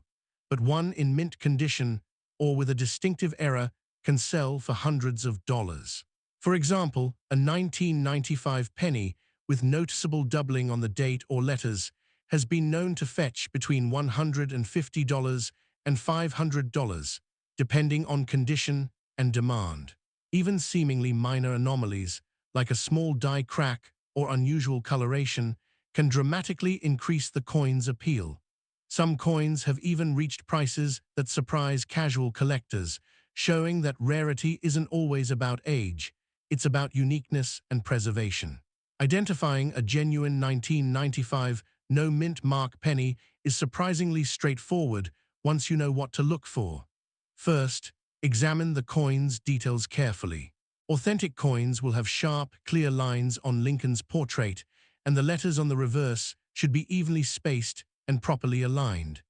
but one in mint condition or with a distinctive error can sell for hundreds of dollars. For example, a 1995 penny with noticeable doubling on the date or letters has been known to fetch between $150 and $500, depending on condition and demand. Even seemingly minor anomalies, like a small die crack or unusual coloration, can dramatically increase the coin's appeal. Some coins have even reached prices that surprise casual collectors, showing that rarity isn't always about age, it's about uniqueness and preservation. Identifying a genuine 1995 no-mint mark penny is surprisingly straightforward once you know what to look for. First, examine the coin's details carefully. Authentic coins will have sharp, clear lines on Lincoln's portrait, and the letters on the reverse should be evenly spaced and properly aligned.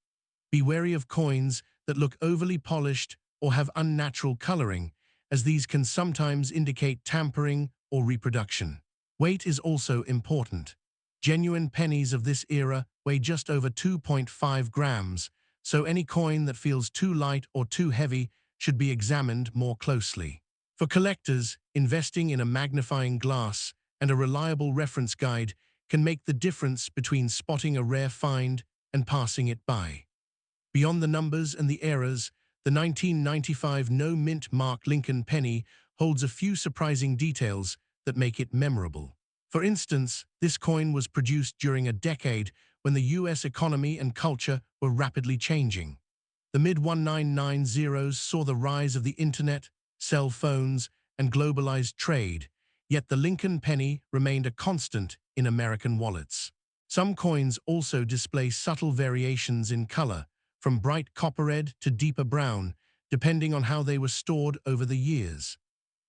Be wary of coins that look overly polished or have unnatural coloring, as these can sometimes indicate tampering or reproduction. Weight is also important. Genuine pennies of this era weigh just over 2.5 grams, so any coin that feels too light or too heavy should be examined more closely. For collectors, investing in a magnifying glass and a reliable reference guide can make the difference between spotting a rare find and passing it by. Beyond the numbers and the errors, the 1995 no-mint mark Lincoln penny holds a few surprising details that make it memorable. For instance, this coin was produced during a decade when the US economy and culture were rapidly changing. The mid-1990s saw the rise of the internet, cell phones, and globalized trade, yet the Lincoln penny remained a constant in American wallets. Some coins also display subtle variations in color, from bright copper red to deeper brown, depending on how they were stored over the years.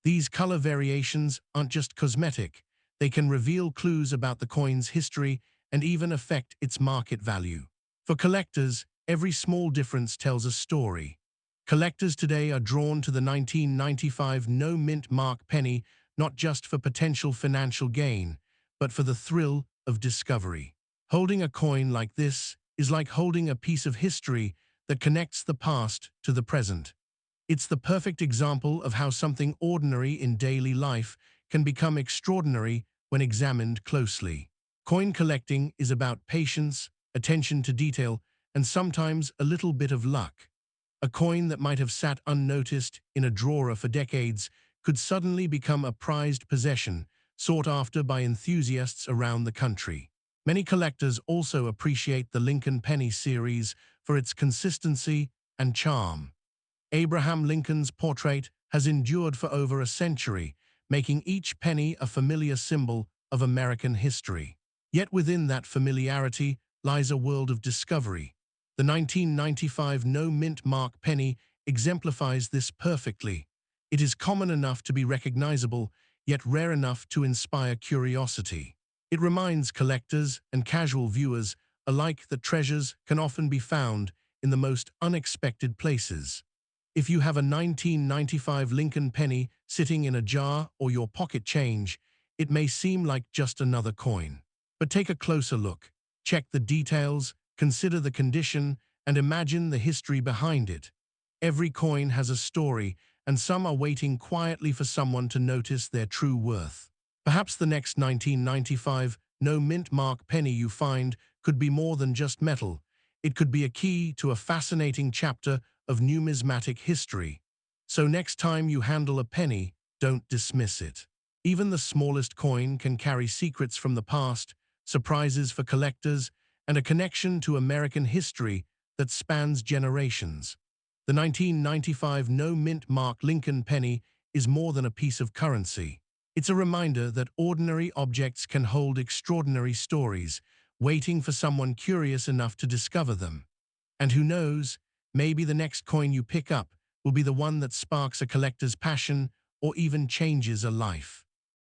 These color variations aren't just cosmetic, they can reveal clues about the coin's history and even affect its market value. For collectors, every small difference tells a story. Collectors today are drawn to the 1995 no-mint mark penny not just for potential financial gain, but for the thrill of discovery. Holding a coin like this is like holding a piece of history that connects the past to the present. It's the perfect example of how something ordinary in daily life can become extraordinary when examined closely. Coin collecting is about patience, attention to detail, and sometimes a little bit of luck. A coin that might have sat unnoticed in a drawer for decades could suddenly become a prized possession, sought after by enthusiasts around the country. Many collectors also appreciate the Lincoln penny series for its consistency and charm. Abraham Lincoln's portrait has endured for over a century, making each penny a familiar symbol of American history. Yet within that familiarity lies a world of discovery. The 1995 no-mint mark penny exemplifies this perfectly. It is common enough to be recognizable, yet rare enough to inspire curiosity. It reminds collectors and casual viewers alike that treasures can often be found in the most unexpected places. If you have a 1995 Lincoln penny sitting in a jar or your pocket change, it may seem like just another coin. But take a closer look. Check the details, consider the condition, and imagine the history behind it. Every coin has a story, and some are waiting quietly for someone to notice their true worth. Perhaps the next 1995 no-mint mark penny you find could be more than just metal. It could be a key to a fascinating chapter of numismatic history. So next time you handle a penny, don't dismiss it. Even the smallest coin can carry secrets from the past, surprises for collectors, and a connection to American history that spans generations. The 1995 no-mint mark Lincoln penny is more than a piece of currency. It's a reminder that ordinary objects can hold extraordinary stories, waiting for someone curious enough to discover them. And who knows, maybe the next coin you pick up will be the one that sparks a collector's passion or even changes a life.